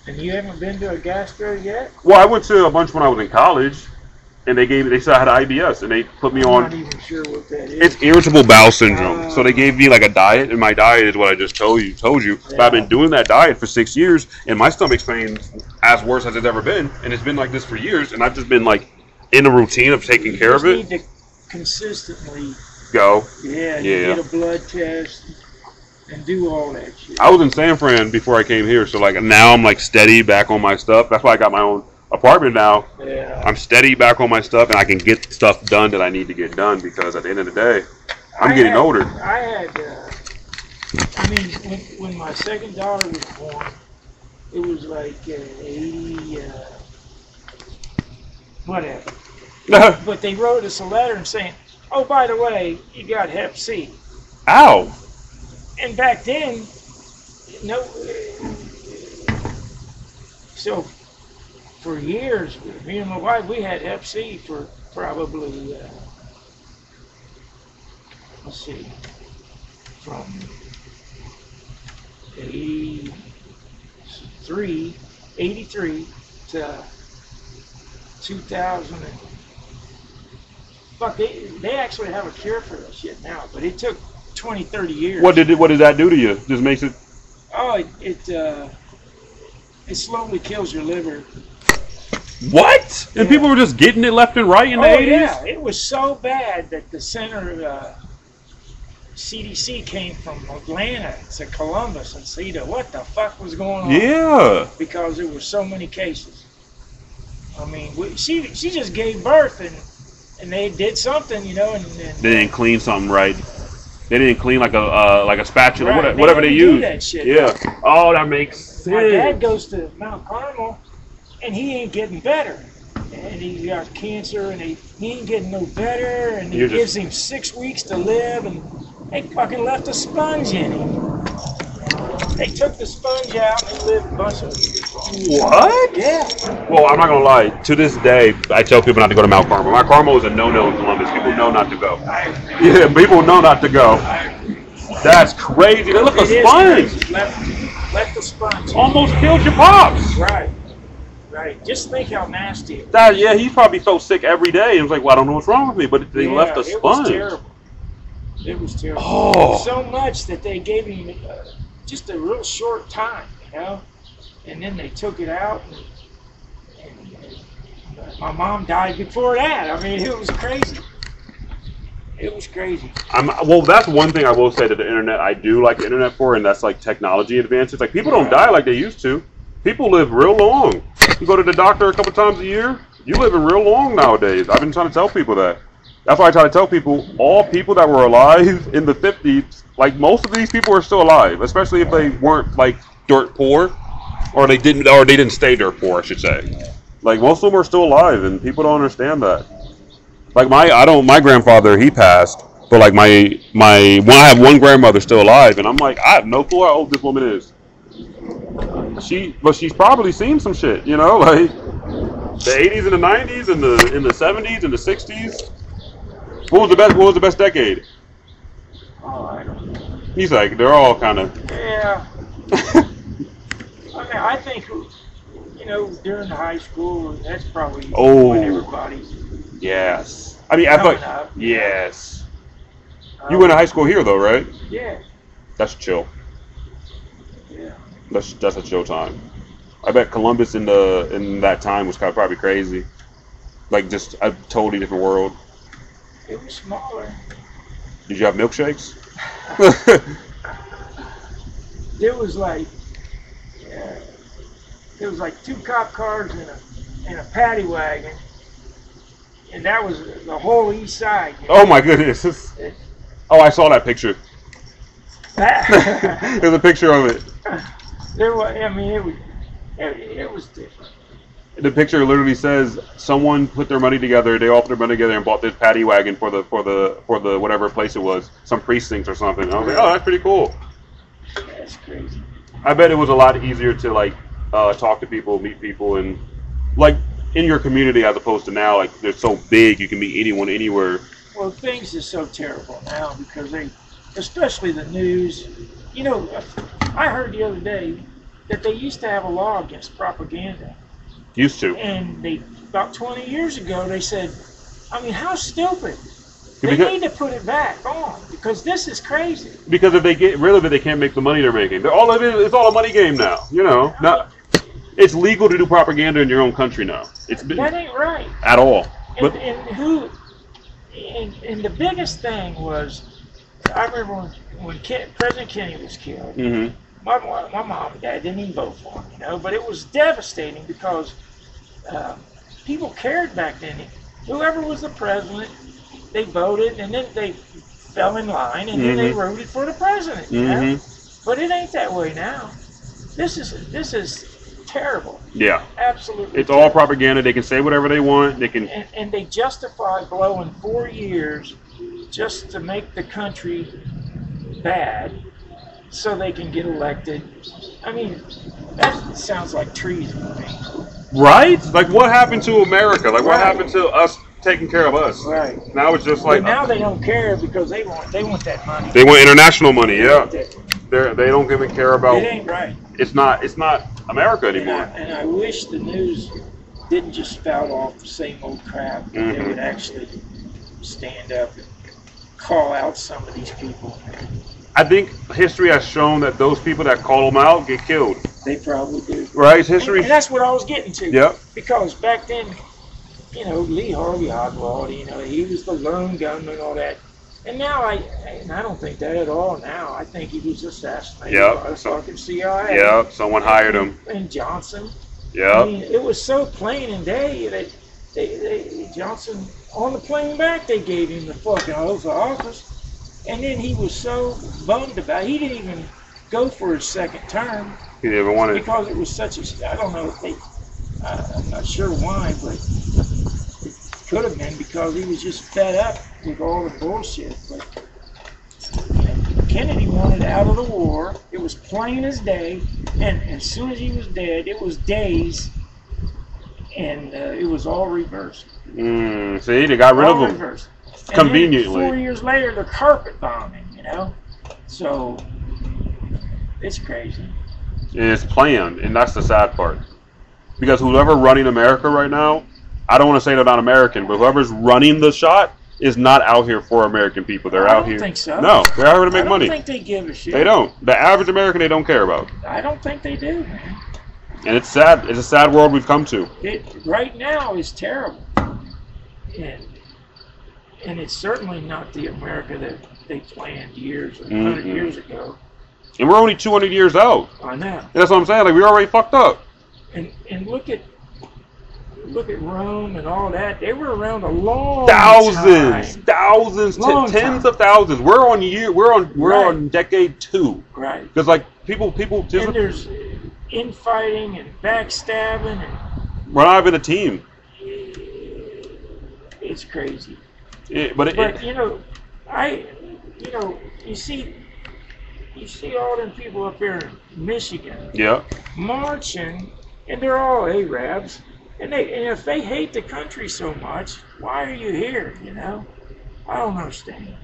And you haven't been to a gastro yet? Well, I went to a bunch when I was in college. And they said I had IBS, and they put me on. I'm not even sure what that is. It's irritable bowel syndrome. So they gave me like a diet, and my diet is what I just told you. Yeah. But I've been doing that diet for 6 years, and my stomach's pain as worse as it's ever been, and it's been like this for years. And I've just been like in a routine of taking care of it. You need to consistently go. Yeah. Get a blood test and do all that shit. I was in San Fran before I came here, so like now I'm like steady back on my stuff. That's why I got my own apartment now. Yeah. I'm steady back on my stuff, and I can get stuff done that I need to get done because at the end of the day, I'm getting older. I had, I mean, when my second daughter was born, it was like 80, whatever. But they wrote us a letter saying, oh, by the way, you got Hep C. Ow. And back then, no, so for years, me and my wife, we had Hep C for probably, let's see, from 83 to 2000. Fuck, they actually have a cure for that shit now, but it took 20, 30 years. What did that do to you? Just makes it. Oh, it slowly kills your liver. What? And people were just getting it left and right in the 80s? Yeah, it was so bad that the center CDC came from Atlanta to Columbus and see what the fuck was going on. Yeah. Because there were so many cases. I mean, she just gave birth and they did something, and they didn't clean something right. They didn't clean like a spatula, right. whatever they use. That shit, yeah. Oh, that makes sense. My dad goes to Mount Carmel, and he ain't getting better. And he got cancer, and he ain't getting no better. And it gives him 6 weeks to live, and they fucking left a sponge in him. They took the sponge out and he lived a bunch of years. What? Yeah. Well, I'm not gonna lie. To this day, I tell people not to go to Mount Carmel. Mount Carmel is a no-no in Columbus. People know not to go. Yeah, people know not to go. That's crazy. Look, a sponge. Left the sponge. Almost killed your pops. Right. Right. Just think how nasty it was. Yeah, he's probably so sick every day. He was like, well, I don't know what's wrong with me, but they left a sponge. It was terrible. It was terrible. Oh. So much that they gave him just a real short time, and then they took it out, and my mom died before that. I mean, it was crazy. It was crazy. Well, that's one thing I will say to the internet. I do like the internet for, and that's like technology advances. Like people don't die like they used to. People live real long. You go to the doctor a couple times a year. You living real long nowadays. I've been trying to tell people that. That's why I try to tell people, all people that were alive in the 50s, like most of these people are still alive, especially if they weren't like dirt poor, or they didn't stay dirt poor, I should say. Like most of them are still alive, and people don't understand that. Like my grandfather, he passed, But like when I have one grandmother still alive, and I'm like, I have no clue how old this woman is. But she's probably seen some shit, you know, like the 80s and the 90s and the 70s and the 60s. What was the best decade? Oh, I don't know. He's like, they're all kind of. Yeah. I mean, I think, during the high school, that's probably when everybody's. Yes. I mean, I thought. Up, yes. You went to high school here, though, right? Yeah. That's chill. Yeah. That's a chill time. I bet Columbus in that time was probably crazy. Like just a totally different world. It was smaller. Did you have milkshakes? There was like 2 cop cars and a paddy wagon, and that was the whole east side. Oh my goodness! Oh, I saw that picture. There's a picture of it. There was. I mean, it was different. The picture literally says someone put their money together. They all put their money together and bought this paddy wagon for the whatever place it was, some precinct or something. And I was like, oh, that's pretty cool. That's crazy. I bet it was a lot easier to like talk to people, meet people, and like in your community as opposed to now. Like they're so big, you can meet anyone anywhere. Well, things are so terrible now because especially the news. You know, I heard the other day that they used to have a law against propaganda. Used to. And about 20 years ago, they said, I mean, how stupid. They need to put it back on because this is crazy. Because if they get rid of it, they can't make the money they're making. It's all a money game now. You know, it's legal to do propaganda in your own country now. That ain't right at all. And the biggest thing was, I remember when President Kennedy was killed. Mm-hmm. My mom and dad didn't even vote for him, but it was devastating because people cared back then. Whoever was the president, they voted, and then they fell in line, and then they voted for the president. You know? But it ain't that way now. This is terrible. Yeah, absolutely. It's all propaganda. They can say whatever they want. They can, and they justify blowing 4 years just to make the country bad, so they can get elected. I mean, that sounds like treason to me. Right? Like, what happened to America? Like, what happened to us taking care of us? Right. Now it's just like... But now they don't care because they want that money. They want international money, yeah. They don't even care about... It ain't right. It's not America anymore. And I wish the news didn't just spout off the same old crap. But they would actually stand up and call out some of these people. I think history has shown that those people that call them out get killed. They probably do. Right? History. And that's what I was getting to. Yeah. Because back then, Lee Harvey Oswald, he was the lone gunman and all that. And now I don't think that at all now. I think he was assassinated by the fucking CIA. Yeah, someone hired him. And Johnson. Yeah. I mean, it was so plain and day that Johnson, on the plane back, they gave him the fucking oath of office. And then he was so bummed about it. He didn't even go for his second term. He never wanted it. Because it was such a, I don't know if they, I'm not sure why, but it could have been because he was just fed up with all the bullshit. But Kennedy wanted out of the war. It was plain as day. And as soon as he was dead, it was days. And it was all reversed. See, they got rid of him. Reversed. Conveniently. And 4 years later, they're carpet bombing, So, it's crazy. It's planned, and that's the sad part. Because whoever running America right now, I don't want to say they're not American, but whoever's running the shot is not out here for American people. They're out here. I don't think so. No, they're out here to make money. I don't think they give a shit. They don't. The average American, they don't care about. I don't think they do, man. And it's sad. It's a sad world we've come to. It right now is terrible. And it's certainly not the America that they planned years or 100 years ago. And we're only 200 years out. I know. That's what I'm saying. Like, we're already fucked up. And look at Rome and all that. They were around a long time. Thousands, tens of thousands. We're on decade 2. Right. Because like people just. And there's infighting and backstabbing and. We're not even a team. It's crazy. But you know, you see all them people up there in Michigan. Yeah. Marching, and they're all Arabs. And if they hate the country so much, why are you here? You know, I don't understand.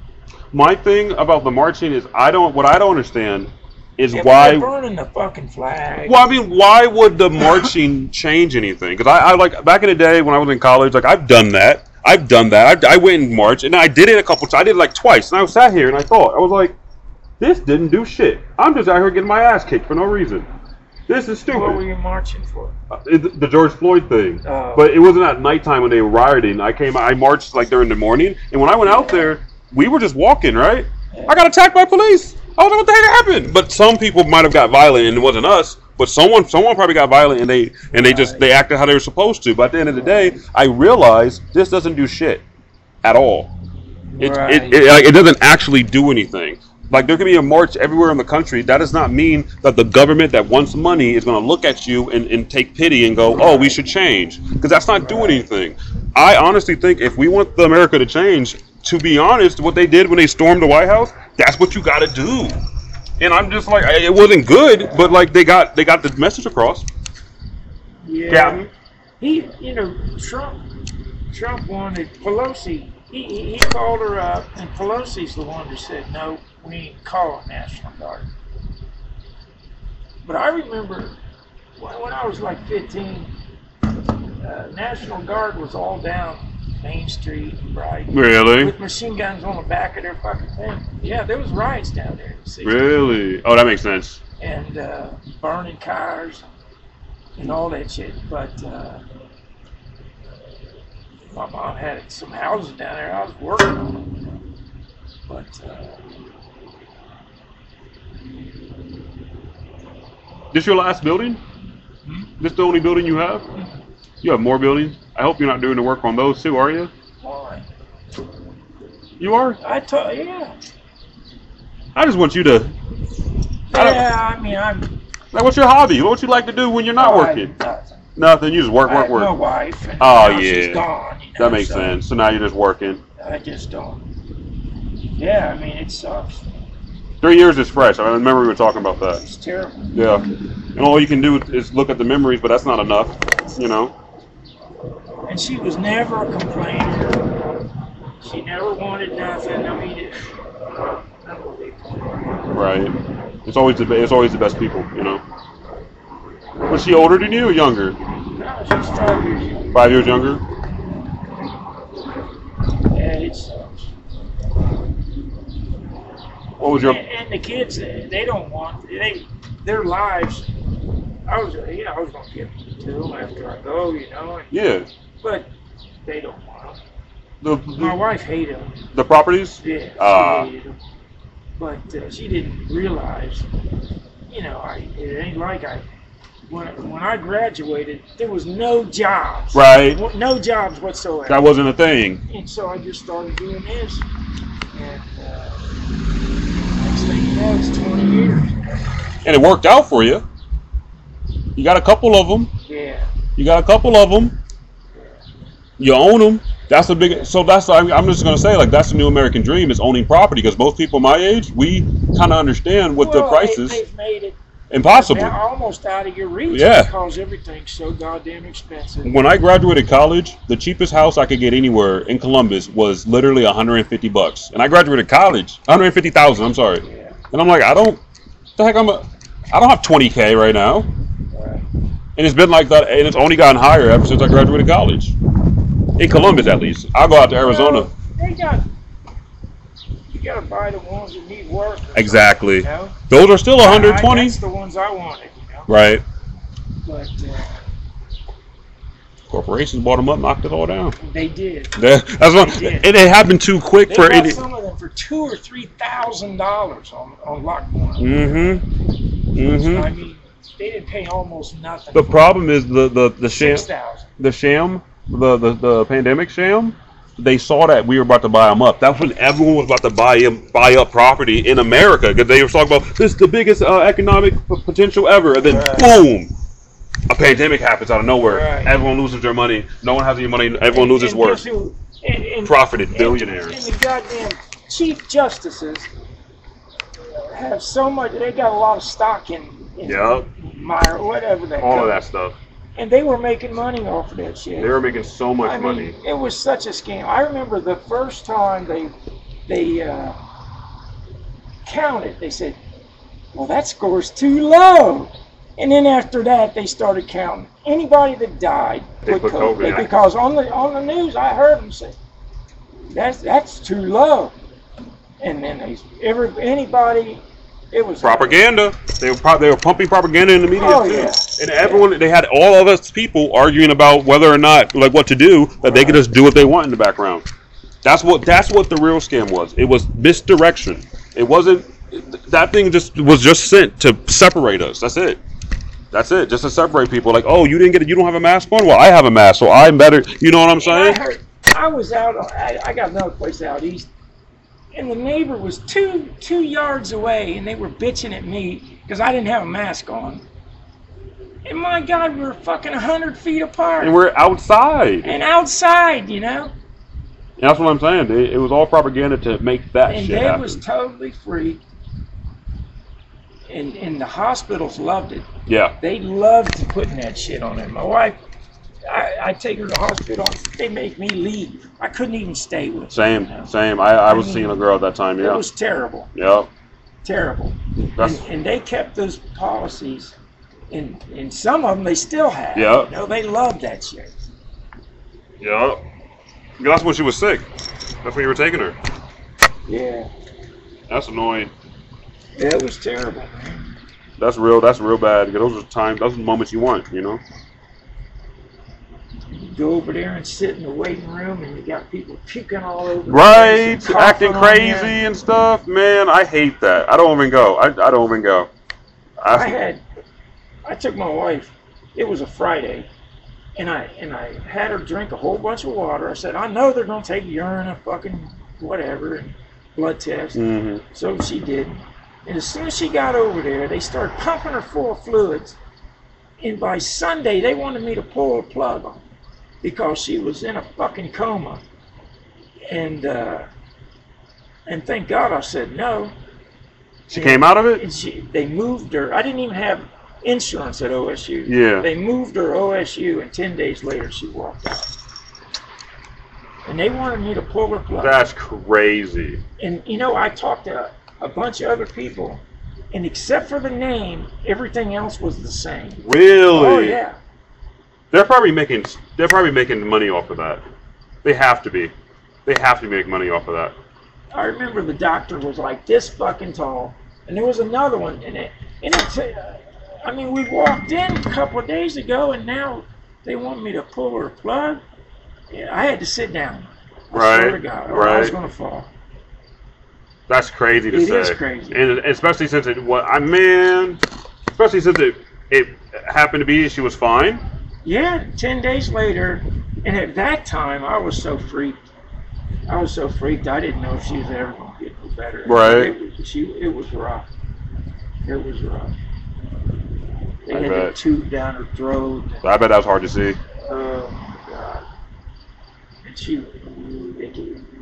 My thing about the marching is what I don't understand is If why they're burning the fucking flag. Well, I mean, why would the marching change anything? Because I like back in the day when I was in college, like I've done that. I went and marched, and I did it a couple times. I did it like twice, and I sat here and I was like, this didn't do shit. I'm just out here getting my ass kicked for no reason. This is stupid. What were you marching for? The George Floyd thing. Oh. But it wasn't at nighttime when they were rioting. I marched like during the morning, and when I went out there, we were just walking, right? Yeah. I got attacked by police. I don't know what the heck happened. But some people might have got violent, and it wasn't us. But someone probably got violent, and they acted how they were supposed to. But at the end of the day, I realized this doesn't do shit at all. It doesn't actually do anything. Like, there could be a march everywhere in the country. That does not mean that the government that wants money is going to look at you and take pity and go, oh, we should change. Because that's not doing anything. I honestly think if we want the America to change, to be honest, what they did when they stormed the White House, that's what you got to do. And I'm just like, it wasn't good, but like they got the message across. Yeah. Trump wanted Pelosi. He called her up, and Pelosi's the one who said, no, we ain't calling National Guard. But I remember when I was like 15, National Guard was all down Main Street, right? Really? With machine guns on the back of their fucking thing. Yeah, there was riots down there in the 60s. Really? Oh, that makes sense. And burning cars and all that shit. But my mom had some houses down there. I was working on them. But this your last building? This the only building you have? You have more buildings? I hope you're not doing the work on those too, are you? why? You are? Yeah. I just want you to... Yeah, I mean, I'm... Like, what's your hobby? What you like to do when you're not working? Nothing. You just work. I have my wife, and Oh, now yeah. she's gone. You know, That makes sense. So now you're just working. I just don't. Yeah, I mean, it sucks. 3 years is fresh. I remember we were talking about that. It's terrible. Yeah. And all you can do is look at the memories, but that's not enough, you know? And she was never a complainer. She never wanted nothing. I mean, Right. It's always the best people, you know? Was she older than you or younger? no, she's 5 years young. 5 years younger? Yeah, it sucks. What was your... And the kids, they don't want their lives. I was gonna give them to them after I go, you know. Yeah. But they don't want them. My wife hated them. The properties? Yeah, she hated them. But she didn't realize, you know, it ain't like when I graduated, there was no jobs. Right. No jobs whatsoever. That wasn't a thing. And so I just started doing this. And next thing you know, it's 20 years. And it worked out for you. You got a couple of them. Yeah. You got a couple of them. You own them. That's a big. So that's. I'm just gonna say, like, that's the new American dream is owning property, because most people my age, we kind of understand what the prices. They've made it impossible. Almost out of your reach. Yeah. Because everything's so goddamn expensive. When I graduated college, the cheapest house I could get anywhere in Columbus was literally $150, and I graduated college, $150,000. I'm sorry. Yeah. And I'm like, I don't have $20K right now. Right. And it's been like that, and it's only gotten higher ever since I graduated college. In Columbus, at least. I'll go out to Arizona. Well, you gotta buy the ones that need work. Exactly. You know? Those are still 120. That's the ones I wanted, you know. Right. But Corporations bought them up, knocked it all down. they did. That's what. It happened too quick They for bought it. some of them for $2,000 or $3,000 on Lockmore. Mm-hmm. Mm-hmm. I mean, they didn't pay almost nothing. The problem is the sham. 6,000. The sham. The pandemic sham. They saw that we were about to buy them up. That's when everyone was about to buy up property in America, because they were talking about this is the biggest economic potential ever, and then boom, a pandemic happens out of nowhere. Right. Everyone loses their money. No one has any money. Everyone loses work. And Profited billionaires. And the goddamn chief justices have so much. They got a lot of stock in Yep. Meyer, whatever that. All of that stuff. And they were making money off of that shit. They were making so much I mean, money. it was such a scam. I remember the first time they counted. They said, "Well, that score's too low." And then after that, they started counting anybody that died They put COVID. because on the news I heard them say that's too low. And then anybody. It was Propaganda. They were pumping propaganda in the media too. Yeah. And everyone, they had all of us people arguing about whether or not, like, what to do, that they could just do what they want in the background. That's what the real scam was. It was misdirection. It wasn't. That thing was just sent to separate us. That's it. That's it. Just to separate people. Like, oh, you don't have a mask on. Well, I have a mask, so I'm better. You know what I'm saying? I was out. I got another place out east. And the neighbor was two yards away, and they were bitching at me because I didn't have a mask on. And my God, we were fucking 100 feet apart. And we're outside. And outside, you know. And that's what I'm saying. It was all propaganda to make that shit happen. And they was totally free. And the hospitals loved it. Yeah. They loved putting that shit on it. My wife, I take her to the hospital. They make me leave. I couldn't even stay with her. Same. I was seeing a girl at that time. Yeah. It was terrible. Yep. Terrible. And they kept those policies, and some of them they still have. Yeah. You know, they loved that shit. Yep. That's when she was sick. That's when you were taking her. Yeah. That's annoying. Yeah, it was terrible, man. That's real bad. Those are times, those are the moments you want, you know? You go over there and sit in the waiting room, and you got people puking all over. Right, acting crazy and stuff. Man, I hate that. I don't even go. I don't even go. I took my wife. It was a Friday, and I had her drink a whole bunch of water. I said, I know they're gonna take urine and fucking whatever and blood test. Mm-hmm. So she did. And as soon as she got over there, they started pumping her full of fluids. And by Sunday, they wanted me to pull the plug on because she was in a fucking coma. And thank God I said no. She came out of it? And they moved her. I didn't even have insurance at OSU. Yeah. They moved her OSU, and 10 days later she walked out. And they wanted me to pull her plug. That's crazy. And, you know, I talked to a bunch of other people, and except for the name, everything else was the same. Really? Oh, yeah. They're probably making money off of that. They have to be. They have to make money off of that. I remember the doctor was like this fucking tall, and there was another one in it. And I mean, we walked in a couple of days ago, and now they want me to pull her plug. Yeah, I had to sit down. I swear to God, or I was going to fall. That's crazy to say. It is crazy, and especially since it happened to be she was fine. Yeah, 10 days later, and at that time I was so freaked. I didn't know if she was ever going to get better. Right. It was rough. It was rough. They had bet. the tube down her throat. I bet that was hard to see. Oh my God. And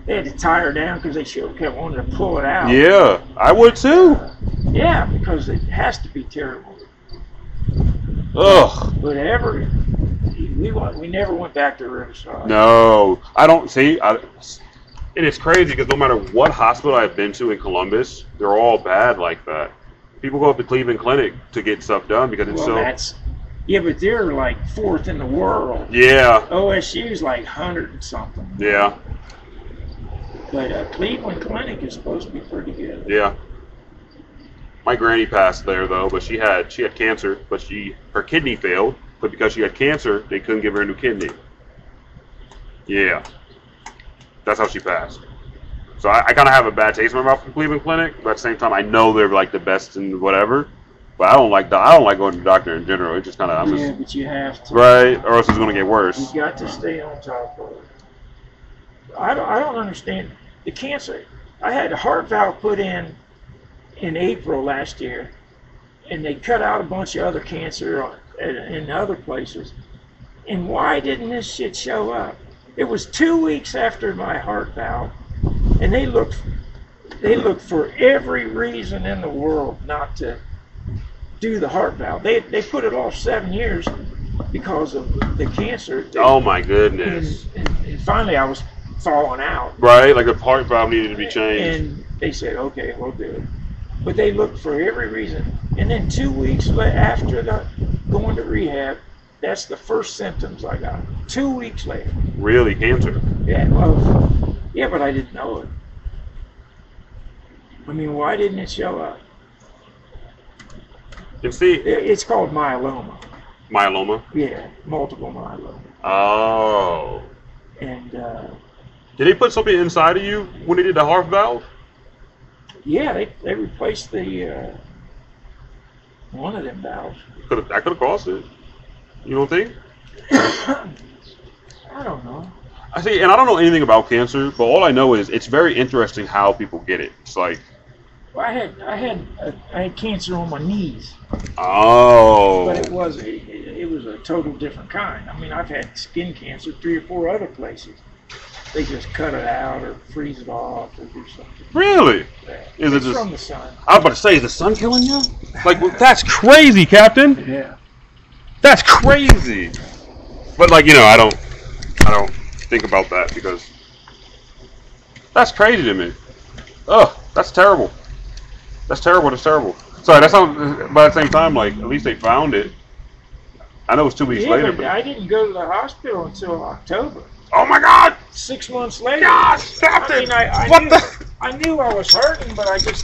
they had to tie her down because they sure kept wanting to pull it out. Yeah, I would too. Yeah, because it has to be terrible. Ugh. Whatever. We never went back to Riverside. No, I don't see. And it's crazy because no matter what hospital I've been to in Columbus, they're all bad like that. People go up to Cleveland Clinic to get stuff done because it's yeah, but they're like fourth in the world. Yeah. OSU's like 100 and something. Yeah. But Cleveland Clinic is supposed to be pretty good. Yeah. My granny passed there though, but she had cancer, but her kidney failed. But because she had cancer, they couldn't give her a new kidney. Yeah. That's how she passed. So I kind of have a bad taste in my mouth from Cleveland Clinic, but at the same time, I know they're like the best in whatever. But I don't like going to the doctor in general. It just kind of but you have to. Right, or else it's going to get worse. You got to stay on top of it. I don't understand the cancer. I had a heart valve put in April last year, and they cut out a bunch of other cancer in other places. And why didn't this shit show up? It was 2 weeks after my heart valve, and they looked they looked for every reason in the world not to do the heart valve. They put it off 7 years because of the cancer. Oh my goodness! And finally, I was falling out. Right, like the heart valve needed to be changed. And they said, "Okay, we'll do it." But they looked for every reason. And then 2 weeks after going to rehab, that's the first symptoms I got. 2 weeks later. Really, cancer? Yeah, well, yeah, but I didn't know it. I mean, why didn't it show up? And see, It's called myeloma. myeloma. Yeah, multiple myeloma. Oh. And Did they put something inside of you when they did the heart valve? yeah, they replaced the one of them valves. That could have cost it. You don't think? I don't know. I see, and I don't know anything about cancer, but all I know is it's very interesting how people get it. It's like, Well, I had cancer on my knees, oh, but it was a total different kind. I mean, I've had skin cancer 3 or 4 other places. They just cut it out or freeze it off or do something. really? Yeah. Is It's it just from the sun? I was about to say, is the sun killing you? Like, well, that's crazy, Captain. Yeah. That's crazy. But like, you know, I don't think about that because that's crazy to me. Ugh, that's terrible. That's terrible. That's terrible. Sorry, that sounds. But at the same time, like, at least they found it. I know it was 2 weeks later, but I didn't go to the hospital until October. oh my God! 6 months later. God, Captain! I knew I was hurting, but I just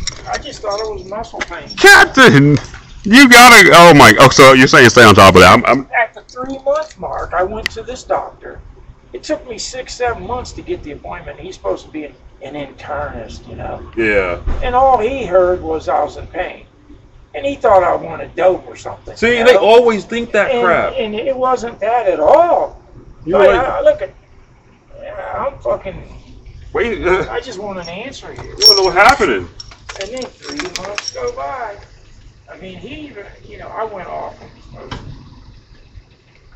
thought it was muscle pain. Captain, you gotta. Oh my. Oh, so you're saying stay on top of that? I'm At the 3-month mark, I went to this doctor. It took me 6, 7 months to get the appointment. He's supposed to be an internist, you know. yeah. And all he heard was I was in pain. And he thought I wanted dope or something. See, you they know? always think that crap. And it wasn't that at all. You're But like, look at, I'm fucking, wait, I just want an answer here. you don't know what's happening. And then 3 months go by. I mean, he even, you know, I went off on smoking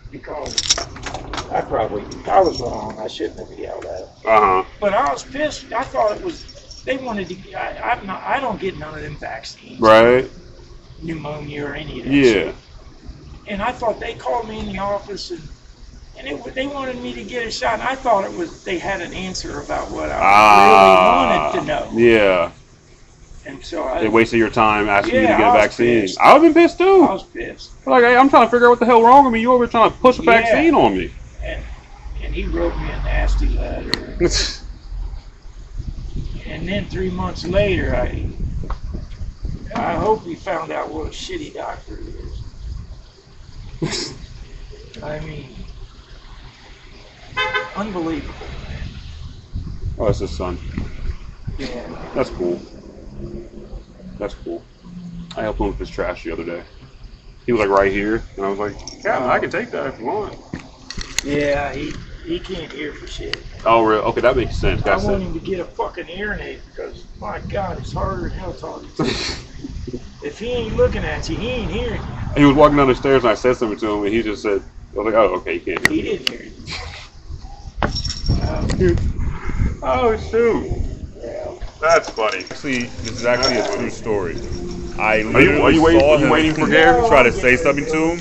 because I was wrong. I shouldn't have yelled at him. Uh huh. But I was pissed. I thought it was, they wanted to, I don't get none of them vaccines. Right. Pneumonia or any of that Yeah. shit. And I thought they called me in the office and they wanted me to get a shot. And I thought it was, they had an answer about what I really wanted to know. Yeah. And so They wasted your time asking you to Yeah, get a I was vaccine. pissed. I would have been pissed too. I was pissed. Like, hey, I'm trying to figure out what the hell wrong with me. You over here trying to push a Yeah. vaccine on me. And he wrote me a nasty letter. And then 3 months later, I hope he found out what a shitty doctor he is. I mean, unbelievable, man. Oh, that's his son. Yeah. That's cool. That's cool. I helped him with his trash the other day. He was like right here, and I was like, Captain, I can take that if you want. Yeah, he can't hear for shit. Oh, really? Okay, that makes sense. I That's want it. him to get a fucking hearing aid because, my God, it's harder than hell talking to you. If he ain't looking at you, he ain't hearing you. And he was walking down the stairs, and I said something to him, and he just said, I was like, oh, okay, you can't hear He me. didn't hear you. Oh, shoot. Yeah. That's funny. Actually, this is actually a true story. I Are literally you saw him waiting for Gary? try to say something to him.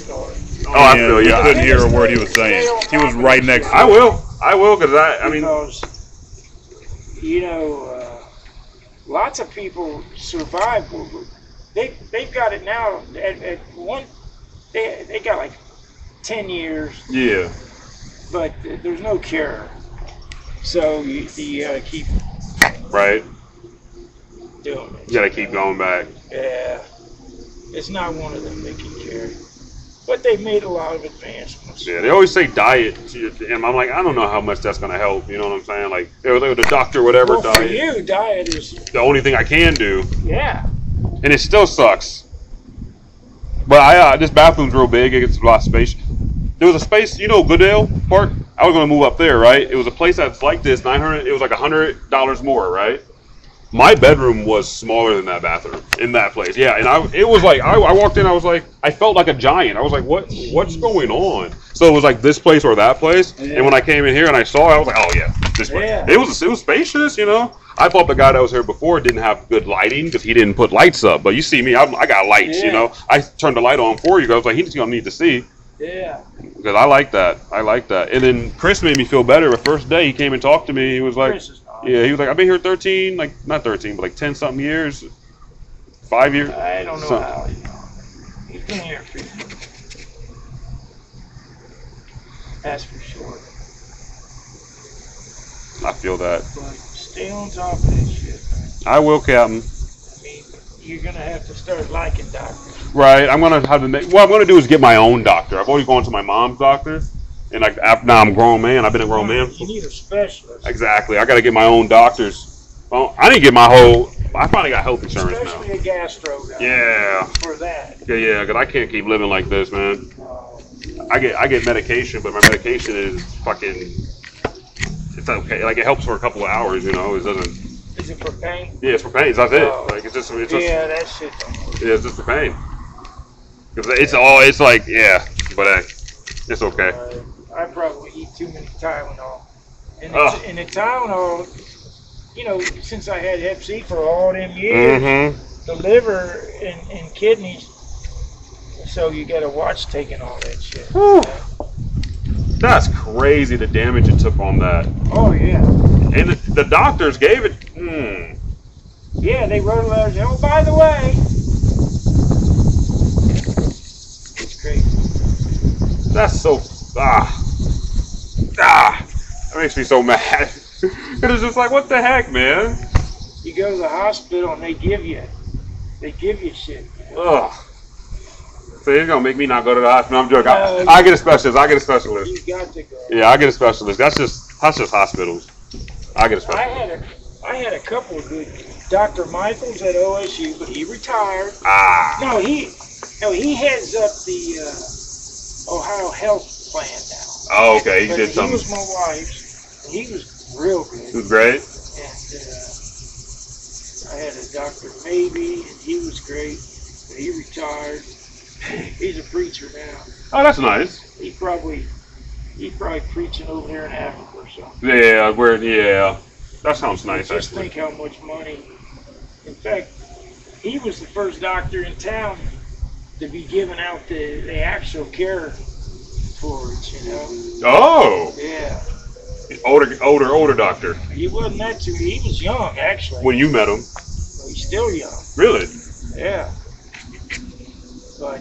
Oh, I and feel he you. couldn't hear a word he was saying. He was right next to I him. will, because I mean, Because, you know, lots of people survive. They've got it now. At one, they got like 10 years, yeah. but there's no cure. So you gotta keep Right. doing it. You gotta keep going back. Yeah, it's not one of them they can carry. But they've made a lot of advancements. Yeah, they always say diet, and I'm like, I don't know how much that's gonna help. You know what I'm saying? Like, the doctor, whatever, Well, for diet. you, diet is, The only thing I can do, yeah. and it still sucks. But this bathroom's real big. It gets a lot of space. There was a space, you know, Goodale Park. I was gonna move up there, right? It was a place that's like this, 900. It was like $100 more, right? My bedroom was smaller than that bathroom in that place. Yeah, and it was like I walked in, I was like, I felt like a giant. I was like, what's going on? So it was like this place or that place. Yeah. And when I came in here and I saw it, I was like, oh yeah, this place. Yeah. It was spacious, you know. I thought the guy that was here before didn't have good lighting because he didn't put lights up. But you see me, I got lights, Yeah. you know. I turned the light on for you guys. I was like, he's gonna need to see. Yeah. Because I like that. I like that. And then Chris made me feel better. The first day he came and talked to me, he was like, Chris is nice. yeah, he was like, I've been here 13, like not 13, but like 10 something years, 5 years. I don't know So- how. He's been here for years. That's for sure. I feel that. But stay on top of that shit, man. I will, Captain. I mean, you're gonna have to start liking doctors. Right. I'm gonna have to make. What I'm gonna do is get my own doctor. I've always gone to my mom's doctor, and like now I'm a grown man. I've been a grown man. You need a specialist. Exactly. I gotta get my own doctors. Well, I didn't get my whole. I finally got health insurance now. Especially a gastro guy. Yeah. For that. Yeah. Because I can't keep living like this, man. I get medication, but my medication is fucking. It's okay. Like it helps for a couple of hours, you know. It doesn't. Is it for pain? Yeah, it's for pain. That's it. Oh. Like it's just. Yeah, that shit don't work. Yeah, it's just for pain. Because it's all. It's like yeah, but it's okay. I probably eat too many Tylenol. And, Ugh. and the Tylenol, you know, since I had Hep C for all them years, Mm-hmm. the liver and kidneys, so you got to watch taking all that shit. Whew. That's crazy the damage it took on that. Oh, yeah. And the doctors gave it. Yeah, they wrote a letter saying, oh, by the way. It's crazy. That's so. That makes me so mad. It was just like, what the heck, man? You go to the hospital and they give you shit. Ugh. So you're gonna make me not go to the hospital. I'm joking. No, I get a specialist. I get a specialist. You got to go. Yeah, I get a specialist. That's just hospitals. I get a specialist. I had a couple of good. Dr. Michaels at OSU, but he retired. No, he heads up the Ohio Health Plan now. Oh, okay. He But did he something. was my wife's. And he was real good. It was great. And I had a Dr. Maybe, and he was great. But he retired. He's a preacher now. Oh, that's nice. He's probably preaching over there in Africa or something. Yeah, that sounds nice, Just actually. think how much money. In fact, he was the first doctor in town to be giving out the actual care for it, you know. Oh, Yeah. older doctor. He wasn't that too. He was young, actually. When you met him, He's still young. really? Yeah. But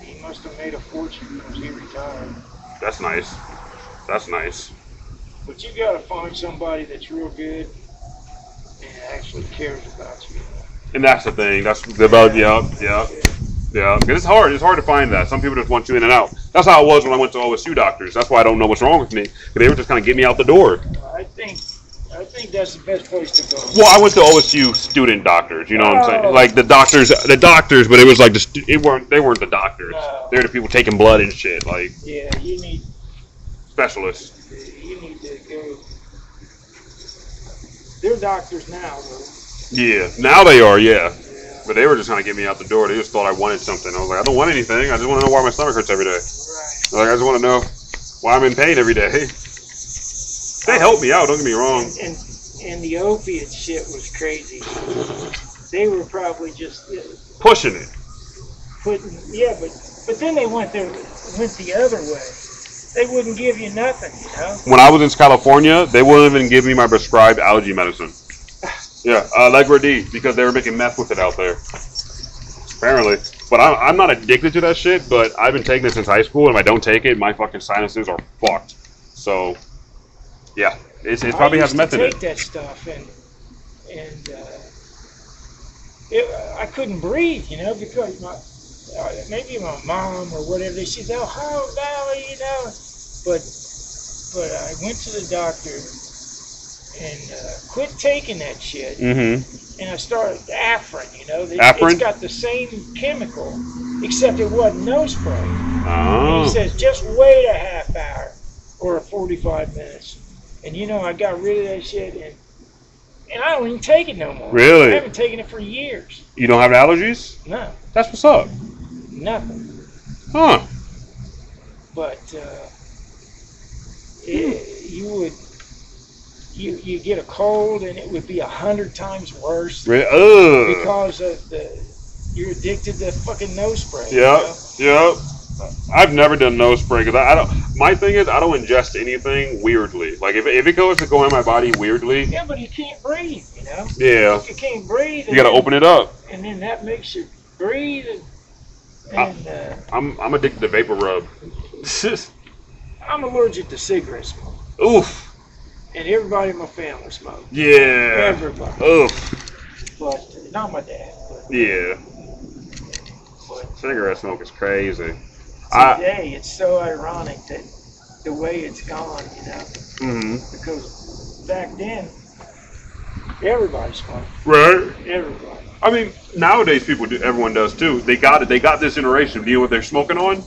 he must have made a fortune because he retired. That's nice. That's nice. But you got to find somebody that's real good and actually cares about you. And that's the thing. That's about yeah. Because it's hard. It's hard to find that. Some people just want you in and out. That's how it was when I went to OSU doctors. That's why I don't know what's wrong with me. Because they were just kind of getting me out the door. I think that's the best place to go. Well, I went to OSU student doctors. You know what I'm saying? Oh. Like the doctors, but it was like they weren't the doctors. No. They're the people taking blood and shit. Like Yeah, you need specialists. to go. They're doctors now, though. Yeah. Now they are. Yeah. Yeah. But they were just trying to get me out the door. They just thought I wanted something. I was like, I don't want anything. I just want to know why my stomach hurts every day. Right. Like, I just want to know why I'm in pain every day. They helped me out, don't get me wrong. And the opiate shit was crazy. They were probably just Pushing it. putting, but then they went the other way. They wouldn't give you nothing, you know. When I was in California, they wouldn't even give me my prescribed allergy medicine. Yeah, Allegra D, because they were making meth with it out there. Apparently. But I'm not addicted to that shit, but I've been taking it since high school, and if I don't take it, my fucking sinuses are fucked. So, yeah, it probably has meth in I used it. to take that stuff, and I couldn't breathe, you know, because maybe my mom or whatever, they said, Ohio Valley, you know. But I went to the doctor and quit taking that shit. Mm-hmm. And I started Afrin, you know. Afrin? It's got the same chemical, except it wasn't nose spray. And Oh. he says, just wait a half hour or 45 minutes. And, you know, I got rid of that shit, and And I don't even take it no more. Really? I haven't taken it for years. You don't have allergies? No. That's what's up. Nothing. Huh. But you get a cold and it would be 100 times worse because of you're addicted to fucking nose spray. Yep. I've never done nose spray because I don't. My thing is I don't ingest anything weirdly. Like if it goes to go in my body weirdly. Yeah, but you can't breathe. You know. Yeah. You can't breathe. You got to open it up. And then that makes you breathe. And I'm addicted to vapor rub. I'm allergic to cigarette smoke. Oof. And everybody in my family smokes. Yeah. Everybody. Oof. But not my dad. Yeah. Cigarette smoke is crazy. Today, it's so ironic that the way it's gone, you know. Mm-hmm. Because back then, everybody smoked. Right. Everybody. I mean, nowadays people do. Everyone does too. They got it. They got this generation. Do you know what they're smoking on?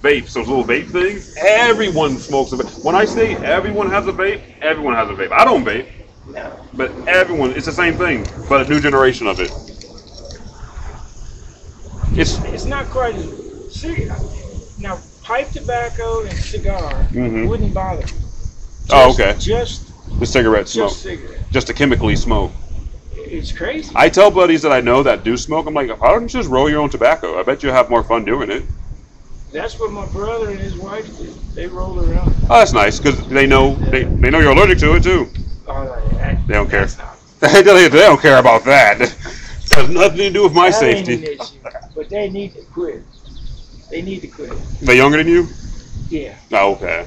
Vapes. Those little vape things. Everyone smokes a vape. When I say everyone has a vape, everyone has a vape. I don't vape. No. But everyone, it's the same thing, but a new generation of it. It's not quite as now pipe tobacco and cigar wouldn't bother me. Okay. Just the cigarette smoke. Just to chemically smoke. It's crazy. I tell buddies that I know that do smoke, I'm like, why don't you just roll your own tobacco? I bet you'll have more fun doing it. That's what my brother and his wife do. They roll their own. Oh, that's nice because they know they know you're allergic to it too. They don't care. They don't care about that. It has nothing to do with my safety. Ain't an issue, but they need to quit. They need to quit. They younger than you? Yeah. Oh, okay.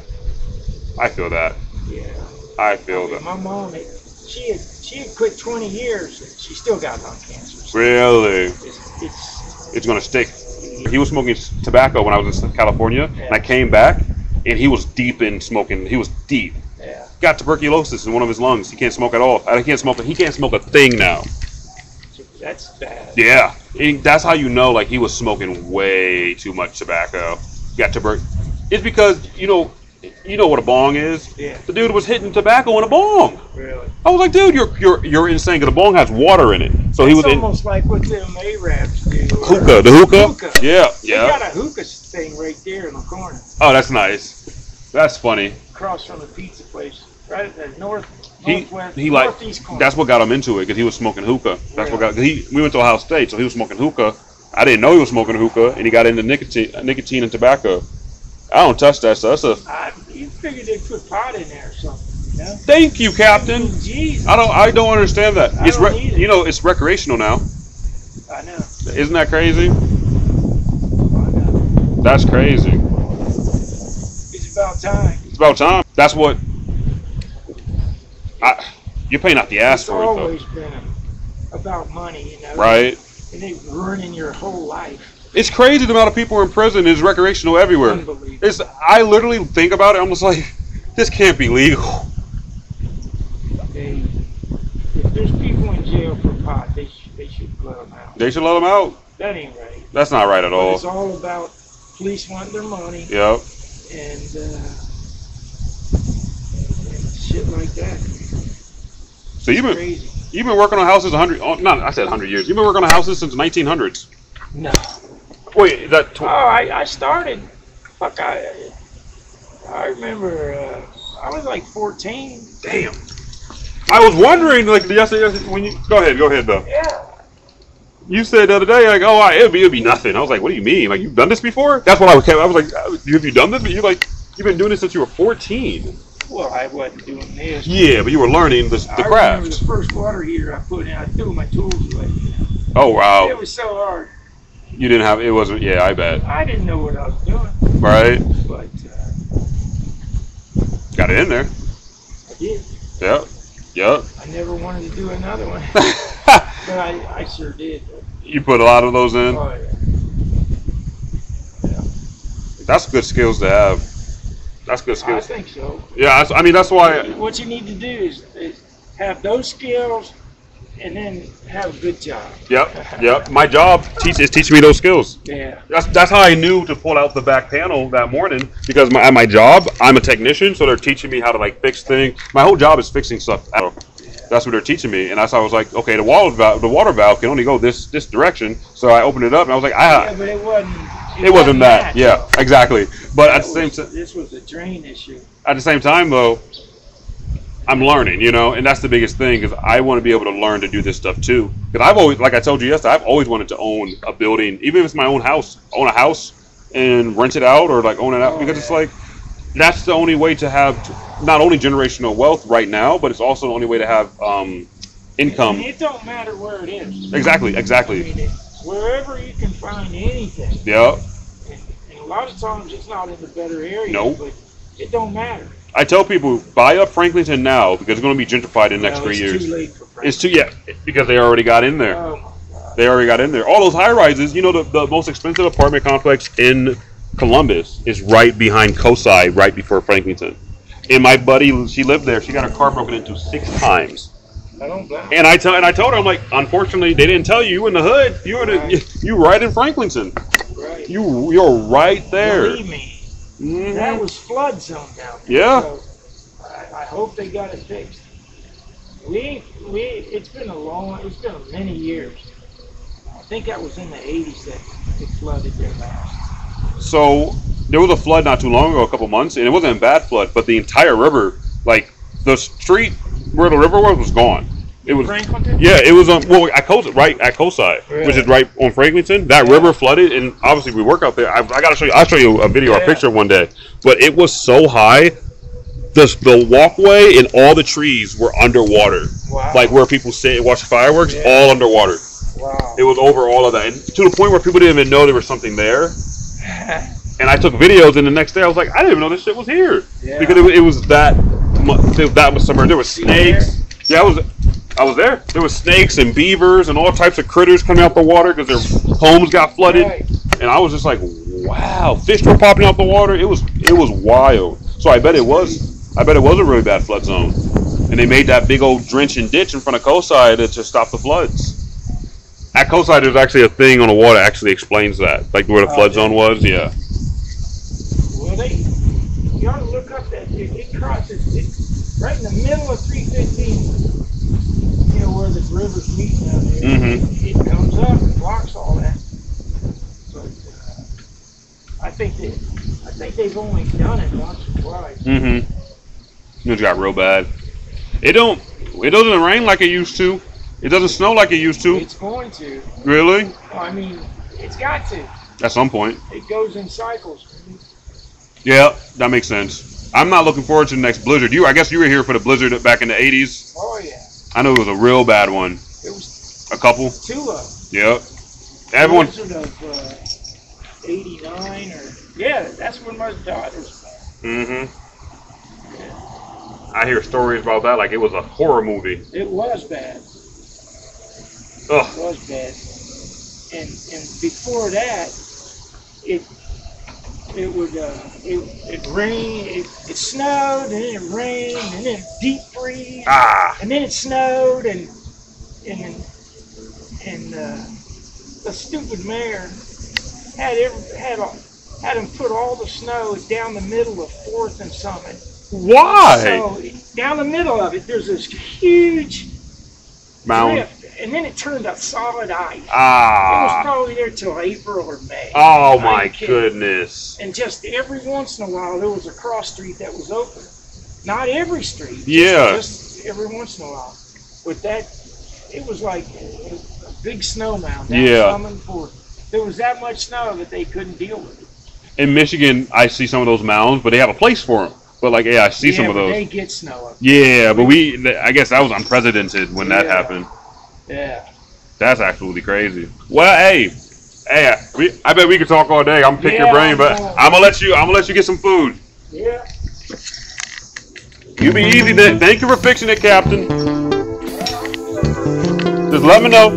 I feel that. Yeah. I feel that. My mom, she had quit 20 years and she still got lung cancer. So really? It's gonna stick. He was smoking tobacco when I was in California, and I came back, and he was deep in smoking. He was deep. Yeah. Got tuberculosis in one of his lungs. He can't smoke at all. He can't smoke a thing now. That's bad. Yeah, and that's how you know, like, he was smoking way too much tobacco. Got tuberculosis. It's because you know what a bong is. Yeah. The dude was hitting tobacco in a bong. Really? I was like, dude, you're insane. Because the bong has water in it. So he was almost like what them Arabs do. Hookah. The hookah. Yeah. They got a hookah thing right there in the corner. Oh, that's nice. That's funny. Across from the pizza place, right at the northeast corner. That's what got him into it because he was smoking hookah. That's what got. We went to Ohio State, so he was smoking hookah. I didn't know he was smoking hookah, and he got into nicotine and tobacco. I don't touch that stuff. You figured they'd put pot in there or something. You know? Thank you, Captain. Jesus. I don't understand that. I don't either. It's recreational now. I know. Isn't that crazy? I know. That's crazy. It's about time. It's about time. That's what. You're paying out the ass it's for it, though. It's always been about money, you know. Right. And they're ruining your whole life. It's crazy the amount of people in prison is recreational everywhere. Unbelievable. I literally think about it. I'm just like, this can't be legal. If there's people in jail for pot, they should let them out. They should let them out. That ain't right. That's not right at all. But it's all about police wanting their money. Yep. And shit like that. So you've been working on houses 100. I said 100 years. You've been working on houses since 1900s. No. Wait, is that? I started. Fuck, I remember. I was like 14. Damn. I was wondering, like, yesterday when you go ahead though. Yeah. You said the other day, like, oh, it'd be nothing. I was like, what do you mean? Like, you've done this before? That's what I was like, have you done this? But you're like, you've been doing this since you were 14. Well, I wasn't doing this. Yeah, but you were learning the craft. I remember the first water heater I put in, I threw my tools away. Oh, wow. It was so hard. You didn't have, it wasn't, yeah, I bet. I didn't know what I was doing. Right. But, got it in there. I did. Yep. I never wanted to do another one. But I sure did. You put a lot of those in? Oh, yeah. That's good skills to have. That's good skills. I think so. Yeah, I mean, that's why. What you need to do is have those skills and then have a good job. Yep. My job is teaching me those skills. Yeah. That's how I knew to pull out the back panel that morning because at my job, I'm a technician, so they're teaching me how to, like, fix things. My whole job is fixing stuff. Yeah. That's what they're teaching me, and that's how I was like, okay, the water valve can only go this direction. So I opened it up, and I was like, Yeah, but it wasn't. it wasn't that. Yeah, exactly. But at the same time, this was a drain issue. at the same time, though, I'm learning, you know, and that's the biggest thing because I want to be able to learn to do this stuff too. Because I've always, like I told you yesterday, I've always wanted to own a building, even if it's my own house, own a house and rent it out or like own it out because it's like that's the only way to have not only generational wealth right now, but it's also the only way to have income. And it don't matter where it is. Exactly. I mean, wherever you can find anything. Yeah. And a lot of times it's not in the better area, Nope. but it don't matter. I tell people buy up Franklinton now because it's going to be gentrified in the next 3 years. It's too late for Franklin. It's too because they already got in there. Oh my God. They already got in there. All those high rises, you know, the most expensive apartment complex in Columbus is right behind K.O.R.L, right before Franklinton. And my buddy, she lived there. She got her car broken into 6 times. I don't blame And I told her, I'm like, unfortunately, they didn't tell you. You in the hood. You right in Franklinton. Right. You're right there. Believe me, Mhm. that was flood zone down there. Yeah. So I hope they got it fixed. It's been many years. I think that was in the 80s that it flooded there last. So there was a flood not too long ago, a couple months, and it wasn't a bad flood, but the entire river, like the street where the river was gone. It was Franklinton? Yeah, it was on at K.O.R.L, Really? which is right on Franklinton. That river flooded, and obviously we work out there. I gotta show you. I'll show you a video or a picture one day. But it was so high, the walkway and all the trees were underwater. Wow. Like where people sit and watch fireworks, all underwater. Wow. It was over all of that, and to the point where people didn't even know there was something there. And I took videos, and the next day I was like, I didn't even know this shit was here because it was that much summer. There was snakes. Yeah, I was there. There was snakes and beavers and all types of critters coming out the water because their homes got flooded. Right. And I was just like, wow, fish were popping out the water. It was wild. So I bet it was a really bad flood zone. And they made that big old drenching ditch in front of K.O.R.L to stop the floods. At K.O.R.L, there's actually a thing on the water that actually explains that, like where the flood zone was. Yeah. Well, you ought to look up that it crosses right in the middle of 315. You know where the river's meeting out there. Mm-hmm. It comes up and blocks all that. But I think they've only done it once or twice. Mm-hmm. It got real bad. It doesn't rain like it used to. It doesn't snow like it used to. It's going to. Really? I mean, it's got to. At some point. It goes in cycles. Yeah, that makes sense. I'm not looking forward to the next blizzard. I guess you were here for the blizzard back in the 80s. Oh yeah. I know it was a real bad one. It was A couple. 2 of them. Yep. Everyone. Blizzard of 89 or that's when my daughter's born. Mm-hmm. I hear stories about that like it was a horror movie. It was bad. Ugh. It was bad. And before that, it rained, it snowed, and then it rained, and then it deep freeze, and then it snowed, and the stupid mayor had him put all the snow down the middle of 4th and Summit. Why? So down the middle of it, there's this huge mountain. drift. And then it turned up solid ice. It was probably there till April or May. Oh my goodness. And just every once in a while there was a cross street that was open. Not every street. Yeah. Just every once in a while. With that, it was like a big snow mountain. There was that much snow that they couldn't deal with it. In Michigan, I see some of those mounds, but they have a place for them. But like, I see some of those. They get snow up. Yeah, but I guess that was unprecedented when that happened. Yeah. That's absolutely crazy. Well, hey, I bet we could talk all day. I'm picking your brain, but I'm gonna let you get some food. Yeah. You be easy then. Thank you for fixing it, Captain. Just let me know.